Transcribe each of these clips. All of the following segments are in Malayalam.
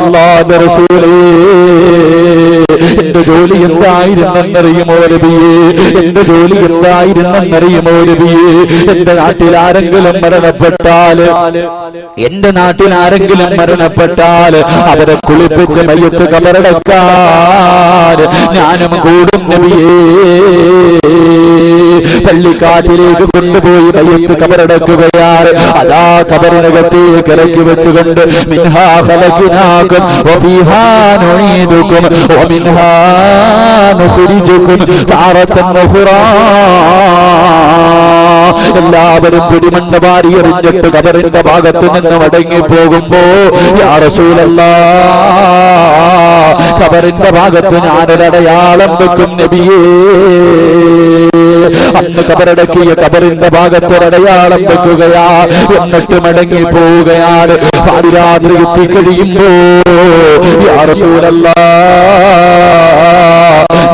അല്ലാഹുവിന്റെ റസൂലേ, എന്റെ ജോലി എന്തായിരുന്നെന്നറിയുമോ നബിയേ? എന്റെ ജോലി എന്തായിരുന്നെന്നറിയുമോ നബിയേ? എന്റെ നാട്ടിൽ ആരെങ്കിലും മരണപ്പെട്ടാൽ അവരെ കുളിപ്പിച്ച് മയ്യത്ത് കബറടക്കാൻ ഞാനും കൂടും നബിയേ. പള്ളിക്കാട്ടിലേക്ക് കൊണ്ടുപോയി മയ്യത്ത് കബറടക്കുകയാണ്. അതാ കബറിനകത്തേക്ക് ഇറക്കി വെച്ചുകൊണ്ട് മിൻഹാ ഖലഖനാകും വഫീഹാ നുഈദുകും വമിൻഹാ നുഖ്രിജുകും താറത്തൻ ഉഖ്റാ. എല്ലാവരും പിടിമണ്ണ വാരി എറിഞ്ഞിട്ട് കബറിന്റെ ഭാഗത്ത് നിന്ന് മടങ്ങി പോകുമ്പോ യാ റസൂലല്ലാഹ്, കബറിന്റെ ഭാഗത്ത് ഞാനൊരടയാളം വെക്കും നബിയേ. അന്ന് കബറടക്കിയ കബറിന്റെ ഭാഗത്തൊരടയാളം വെക്കുകയാ. എന്നിട്ട് മടങ്ങി പോവുകയാണ്. പാതിരാത്രി എത്തിക്കഴിയുമ്പോ യാ റസൂലല്ലാഹ്,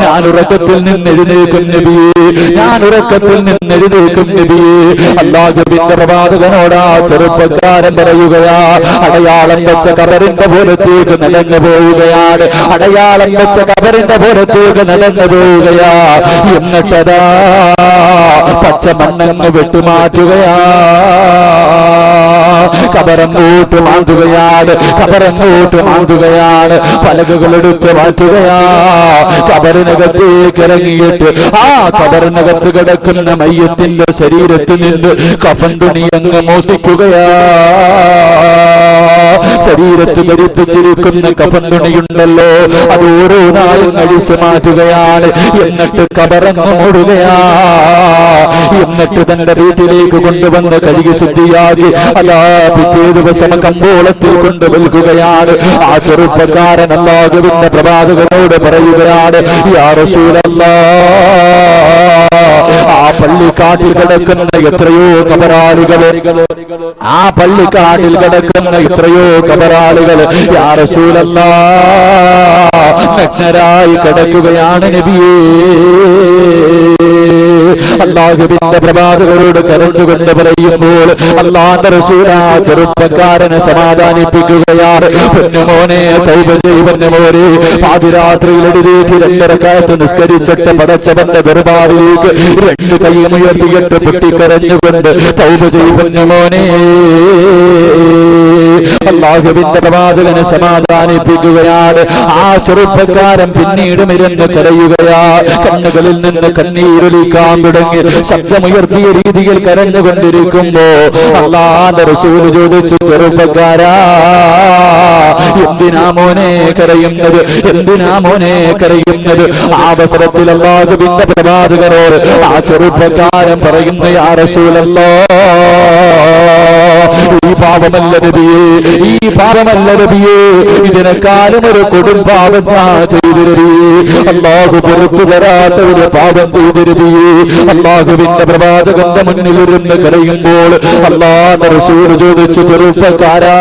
ഞാൻ ഉറക്കത്തിൽ നിന്ന് എഴുന്നേൽക്കും നബിയേ, ഞാൻ ഉറക്കത്തിൽ നിന്ന് എഴുന്നേൽക്കും നബിയേ. അല്ലാഹുവിന്റെ പ്രവാചകനോടാ ചെറുപ്പക്കാരൻ പറയുകയാ, അടയാളം വെച്ച കബറിന്റെ പുറത്തേക്ക് നടന്നു പോവുകയാണ്. അടയാളം വെച്ച കബറിന്റെ പുറത്തേക്ക് നടന്നു പോവുകയാ. എന്നിട്ടതാ പച്ച മണ്ണങ്ങ് വെട്ടുമാറ്റുകയാ. കബറങ്ങോട്ട് മാന്തുകയാണ്, കബറങ്ങോട്ട് മാന്തുകയാണ്. പലകകൾ എടുത്ത് മാറ്റുകയാ. കബറിനകത്തേക്ക് ഇറങ്ങിയിട്ട് ആ കബറിനകത്ത് കിടക്കുന്ന മയ്യത്തിന്റെ ശരീരത്തിൽ നിന്ന് കഫൻ തുണി അങ്ങ് മോഷ്ടിക്കുകയാ. ശരീരത്തിൽ ധരിപ്പിച്ചിരിക്കുന്ന കഫൻ തുണിയുണ്ടല്ലോ, അത് ഓരോന്നായും അഴിച്ചു മാറ്റുകയാണ്. എന്നിട്ട് കബറങ്ങ് മൂടുകയാ. എന്നിട്ട് തന്റെ വീട്ടിലേക്ക് കൊണ്ടുവന്ന് കഴുകി ശുദ്ധിയാക്കി അതാ പിറ്റേ ദിവസം കമ്പോളത്തിൽ കൊണ്ട് വിൽക്കുകയാണ്. ആ ചെറുപ്പക്കാരൻ അല്ലാഹുവിന്റെ പ്രവാചകനോട് പറയുകയാണ്, യാ റസൂലല്ലാഹ്, ആ പള്ളിക്കാട്ടിൽ കിടക്കുന്ന എത്രയോ കബറാളികള്, ആ പള്ളിക്കാട്ടിൽ കിടക്കുന്ന എത്രയോ കബറാളികള് യാ റസൂലല്ലാഹ് നഗ്നരായി കിടക്കുകയാണ് നബിയേ. അല്ലാഹുവിന്റെ പ്രവാചകരോട് കരണ്ടുകൊണ്ട് പറയുമ്പോൾ അല്ലാഹുവിന്റെ റസൂൽ ആ ചെറുപ്പക്കാരനെ സമാധാനിപ്പിക്കുകയാണ്. പൊന്നുമോനെ, തൗബ ചെയ്യ് പൊന്നുമോനെ. പാതിരാത്രിയിൽ എഴുന്നേറ്റ് 2 റക്അത്ത് നിസ്കരിച്ചിട്ട് പടച്ചവന്റെ ദർബാറിലേക്ക് 2 കൈയും ഉയർത്തിയിട്ട് പൊട്ടിക്കരഞ്ഞുകൊണ്ട് തൗബ ചെയ്യ് പൊന്നുമോനെ. അല്ലാഹുവിന്റെ പ്രവാചകനെ സമാധാനിപ്പിക്കുകയാണ്. ആ ചെറുപ്പക്കാരൻ പിന്നീട് ഇരുന്ന് കരയുകയാ. കണ്ണുകളിൽ നിന്ന് കണ്ണീരൊലിക്കാൻ തുടങ്ങി. ശബ്ദമുയർത്തിയ രീതിയിൽ കരഞ്ഞുകൊണ്ടിരിക്കുമ്പോ അല്ലാഹുവിന്റെ റസൂൽ ചോദിച്ചു, ചെറുപ്പക്കാരാ, എന്തിനാ മോനെ കരയുന്നത്? എന്തിനാ മോനെ കരയുന്നത്? ആ അവസരത്തിൽ അല്ലാഹുവിന്റെ പ്രവാചകനോട് ആ ചെറുപ്പക്കാരൻ പറയുന്നു, യാ റസൂലല്ലാഹ്, ഈ പാപമല്ല നബിയേ, ഈ പാപമല്ല നബിയേ, ഇതിനെക്കാളും ഒരു കൊടും പാപം ചെയ്തു നബിയേ. അല്ലാഹു പുറത്തു തരാത്ത ഒരു പാപം ചെയ്തു നബിയേ. അല്ലാഹുവിന്റെ പ്രവാചകന്റെ മുന്നിൽ ഇരുന്ന് കരയുമ്പോൾ അല്ലാഹുവിന്റെ റസൂൽ ചോദിച്ചു, ചെറുപ്പക്കാരാ,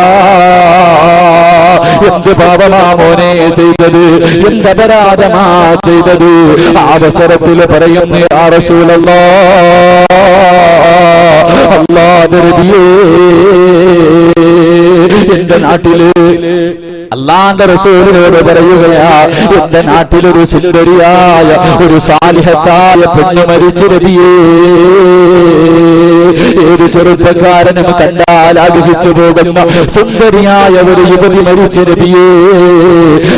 എന്ത് പാപമാ മോനെ ചെയ്തത്? എന്ത് അപരാധമാ ചെയ്തത്? ആ അവസരത്തിൽ പറയുന്നു, യാ റസൂലല്ലാഹ്, അല്ലാഹുവിന്റെ നബിയേ, എന്റെ നാട്ടില് അല്ലാഹുവിന്റെ റസൂലിനോട് പറയുകയാ, എന്റെ നാട്ടിലൊരു സുന്ദരിയായ ഒരു സാലിഹത്തായ പെണ്ണ് മരിച്ചു നബിയേ. ഏത് ചെറുപ്പക്കാരനും കണ്ടാൽ ആഗ്രഹിച്ചു പോകുന്ന സുന്ദരിയായ ഒരു യുവതി മരിച്ചു നബിയേ.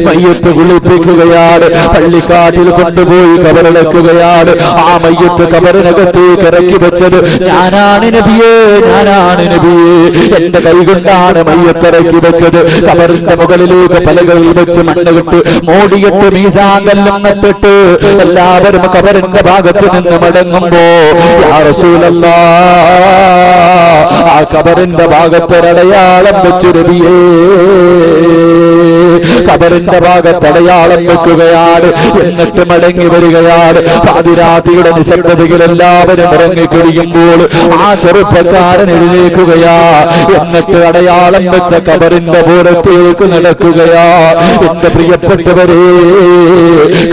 മയ്യത്ത് കുളിപ്പിക്കുകയാണ്. പള്ളിക്കാട്ടിൽ കൊണ്ടുപോയി കബറടക്കുകയാണ്. ആ മയ്യത്ത് കബറിനകത്തേക്ക് ഇറക്കി വെച്ചത് ഞാനാണ് നബിയേ, ഞാനാണ് നബിയേ. എന്റെ കൈകൊണ്ടാണ് മയ്യത്ത് ഇറക്കി വെച്ചത്. കബറിന്റെ മുകളിലേക്ക് പലകളിൽ വെച്ച് മണ്ണുകിട്ട് മോടിയിട്ട് മീസാങ്കല്ലും നട്ടിട്ട് എല്ലാവരും കബറിന്റെ ഭാഗത്ത് നിന്ന് മടങ്ങുമ്പോ യാ റസൂലല്ലാഹ്, ആ കബറിന്റെ ഭാഗത്തൊരടയാളം വെച്ചു നബിയേ. കബറിന്റെ ഭാഗത്തടയാളം വെക്കുകയാണ്. എന്നിട്ട് മടങ്ങി വരികയാണ്. പാതിരാത്രിയുടെ നിശബ്ദതയിൽ എല്ലാവരും ഇറങ്ങിക്കഴിയുമ്പോൾ ആ ചെറുപ്പക്കാരൻ എഴുന്നേൽക്കുകയാ. എന്നിട്ട് അടയാളം വെച്ച കബറിന്റെ പുറത്തേക്ക് നടക്കുകയാ. എന്റെ പ്രിയപ്പെട്ടവരെ,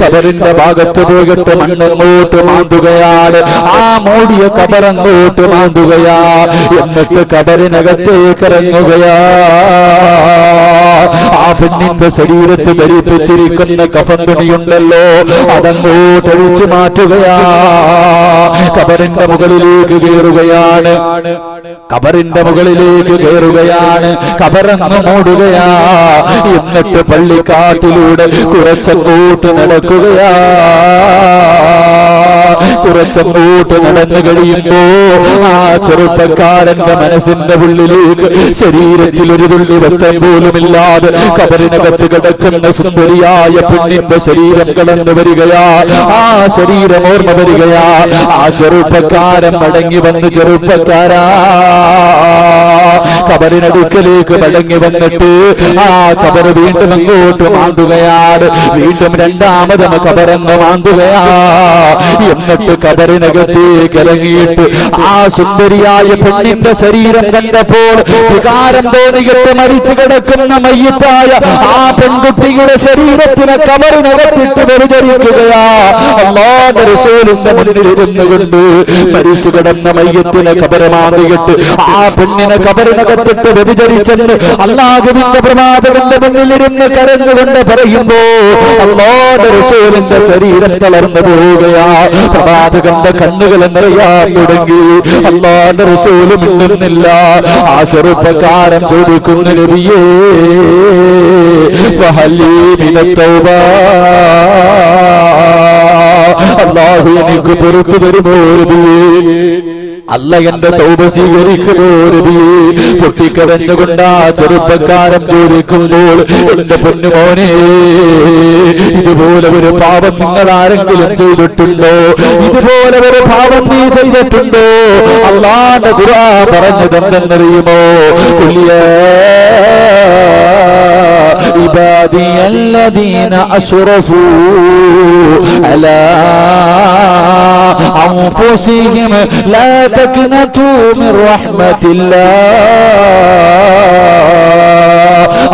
കബറിന്റെ ഭാഗത്ത് പോയിട്ട് മണ്ണങ്ങോട്ട് മാന്തുകയാണ്. ആ മൂടിയ കബറങ്ങോട്ട് മാന്തുകയാ. എന്നിട്ട് കബറിനകത്തേക്ക് ഇറങ്ങുകയാ. ആ പെണ്ണിന്റെ ശരീരത്ത് ധരിപ്പിച്ചിരിക്കുന്ന കഫൻ തുണിയുണ്ടല്ലോ അതങ്ങോട്ട് ഒഴിച്ചു മാറ്റുകയാ. ഖബറിന്റെ മുകളിലേക്ക് കയറുകയാണ്, ഖബറിന്റെ മുകളിലേക്ക് കയറുകയാണ്, ഖബറങ്ങ് മൂടുകയാ. എന്നിട്ട് പള്ളിക്കാട്ടിലൂടെ കുറച്ചങ്ങോട്ട് നടക്കുകയാ. കുറച്ചങ്ങോട്ട് നടന്നു കഴിയുമ്പോ ആ ചെറുപ്പക്കാരന്റെ മനസ്സിന്റെ ഉള്ളിലേക്ക് ശരീരത്തിൽ ഒരു തുള്ളി വസ്ത്രം പോലുമില്ലാതെ ഖബറിനകത്ത് കിടക്കുന്ന സുന്ദരിയായ പെണ്ണിന്റെ ശരീരം കടന്നു വരികയാ. ആ ശരീരം ഓർമ്മ വരികയാ. ആ ചെറുപ്പക്കാരൻ മടങ്ങി വന്ന് ചെറുപ്പക്കാരാ ഖബറിനടുക്കലേക്ക് മടങ്ങി വന്നിട്ട് ആ ഖബർ വീണ്ടും അങ്ങോട്ട് മാന്തുകയാണ്. വീണ്ടും രണ്ടാമതും ഖബറങ്ങ് മാന്തുകയാ. എന്നിട്ട് ഖബറിനകത്തേക്ക് ഇറങ്ങിയിട്ട് ആ സുന്ദരിയായ പെണ്ണിന്റെ ശരീരം കണ്ടപ്പോൾ വികാരം തോന്നിയിട്ട് മരിച്ചു കിടക്കുന്ന മയ്യത്തായ ആ പെൺകുട്ടിയുടെ ശരീരത്തിനെ ഖബറിനകത്തിട്ട് പരിചരിക്കുകയാ. അല്ലാഹുവിന്റെ റസൂലിന്റെ മുന്നിലിരുന്നു കൊണ്ട് മരിച്ചു കിടന്ന മയ്യത്തിനെ ഖബറ് മാന്തിയിട്ട് ആ പെണ്ണിനെ ഖബറിനകത്തിട്ട് വ്യതിചരിച്ചെന്ന് അല്ലാഹുവിന്റെ പ്രവാചകന്റെ മുന്നിലിരുന്ന് കരഞ്ഞുകൊണ്ട് പറയുമ്പോ അല്ലാഹുവിന്റെ റസൂലിന്റെ ശരീരം തളർന്നു പോവുകയാ. പ്രവാചകന്റെ കണ്ണുകൾ നിറയാൻ തുടങ്ങി. അല്ലാഹുവിന്റെ റസൂല് മിണ്ടുന്നില്ല. ആ ചെറുപ്പക്കാരൻ ചോദിക്കുന്നു, നബിയേ ഫഹലി മിനത് തൗബ, അല്ലാഹു എനിക്ക് പുറത്തു തരുമോ നബിയേ? അല്ല എന്റെ തൗബ സ്വീകരിക്കുമോ നബിയേ? പൊട്ടിക്കരഞ്ഞുകൊണ്ട് ആ ചെറുപ്പക്കാരൻ ചോദിക്കുമ്പോൾ, എന്റെ പൊന്നുമോനെ, ഇതുപോലെ ഒരു പാപം നിങ്ങൾ ആരെങ്കിലും ചെയ്തിട്ടുണ്ടോ? ഇതുപോലെ ഒരു പാപം നീ ചെയ്തിട്ടുണ്ടോ? അല്ലാഹുവിന്റെ ഖുർആൻ പറഞ്ഞതെന്തെന്നറിയുമോ? عبادي الذين أشرفوا على أنفسهم لا تقنطوا من رحمة الله.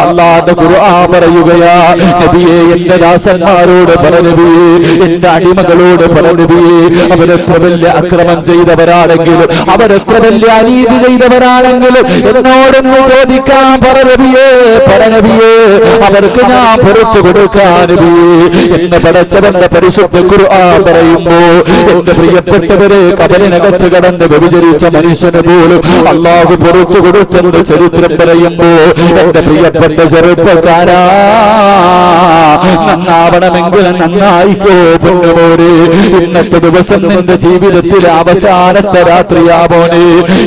അല്ലാഹുവിന്റെ ഖുർആൻ പറയുകയാ, നബിയേ എന്റെ ദാസന്മാരോട് പറ നബിയേ, എന്റെ അടിമകളോട് പറ നബിയേ, അവരെത്ര വലിയ അക്രമം ചെയ്തവരാണെങ്കിലും അവരെത്ര വലിയ അനീതി ചെയ്തവരാണെങ്കിലും എന്നോടൊന്ന് ചോദിക്കാൻ പറ നബിയേ, പറ നബിയേ, അവർക്ക് ഞാൻ പുറത്തു കൊടുക്കാൻ നബിയേ എന്ന് പടച്ചവന്റെ പരിശുദ്ധ ഖുർആൻ പറയുമ്പോ, എന്റെ പ്രിയപ്പെട്ടവരെ, ഖബറിനകത്ത് കടന്ന് വ്യഭിചരിച്ച മനുഷ്യന് പോലും അല്ലാഹു പുറത്തു കൊടുത്തെന്ന് ചരിത്രം പറയുമ്പോ, എന്റെ പ്രിയപ്പെട്ട ചെറുപ്പക്കാരാ, നന്നാവണമെങ്കിൽ നന്നായിക്കോ പൊന്നുമോനെ. ഇന്നത്തെ ദിവസം നിന്റെ ജീവിതത്തിലെ അവസാനത്തെ രാത്രിയാവോനെ.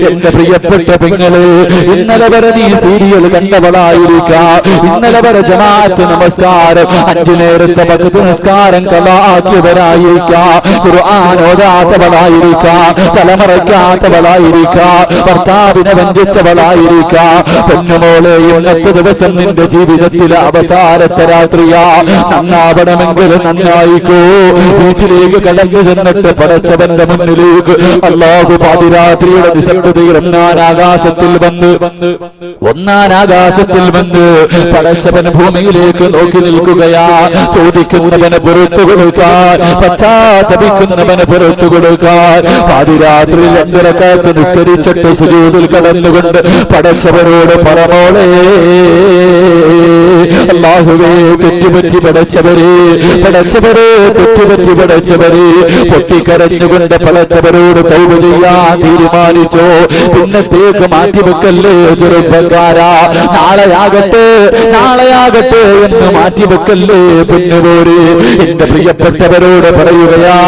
എന്റെ പ്രിയപ്പെട്ട പെങ്ങളെ, ഇന്നലെ വരെ നീ സീരിയൽ കണ്ടവളായിരിക്കാം, ഇന്നലെ വരെ ജമാഅത്ത് നമസ്കാരം 5 നേരത്തെ വഖ്ത് നിസ്കാരം കളാക്കിയവരായിരിക്കാം, ഖുർആൻ ഓതാത്തവളായിരിക്കാം, തലമറയ്ക്കാത്തവളായിരിക്കാം, ഭർത്താവിനെ വഞ്ചിച്ചവളായിരിക്കാം. പൊന്നുമോളെ, ഇന്നത്തെ ദിവസം നിന്റെ ജീവിതത്തിലെ അവസാനത്തെ രാത്രിയാ. നന്നാവണമെങ്കിൽ നന്നായിക്കോ. വീട്ടിലേക്ക് കടന്നു ചെന്നിട്ട് പടച്ചവന്റെ മുന്നിലേക്ക് അല്ലാഹു പാതിരാത്രിയുടെ നിശബ്ദതയിൽ ഒന്നാം ആകാശത്തിൽ വന്ന് പടച്ചവൻ ഭൂമിയിലേക്ക് നോക്കി നിൽക്കുകയാ. ചോദിക്കുന്നവന് പുറത്തു കൊടുക്കാൻ, പശ്ചാത്തപിക്കുന്നവന് പുറത്തു കൊടുക്കാൻ പാതിരാത്രി 2 റക്അത്ത് നിസ്കരിച്ചിട്ട് സുജൂദിൽ കടന്നുകൊണ്ട് പടച്ചവരോട് പറമോളെ, അല്ലാഹുവേ തെറ്റുപറ്റി പടച്ചവരെ, പടച്ചവരെ തെറ്റുപറ്റി പടച്ചവരെ, പൊട്ടിക്കരഞ്ഞുകൊണ്ട് പടച്ചവരോട് തൗബ ചെയ്യാൻ തീരുമാനിച്ചോ. പിന്നത്തേക്ക് മാറ്റിവെക്കല്ലേ ചെറുപ്പക്കാരാ, നാളെയാകട്ടെ നാളെയാകട്ടെ എന്ന് മാറ്റിവെക്കല്ലേ പൊന്നുപോരെ. എന്റെ പ്രിയപ്പെട്ടവരോട് പറയുകയാ,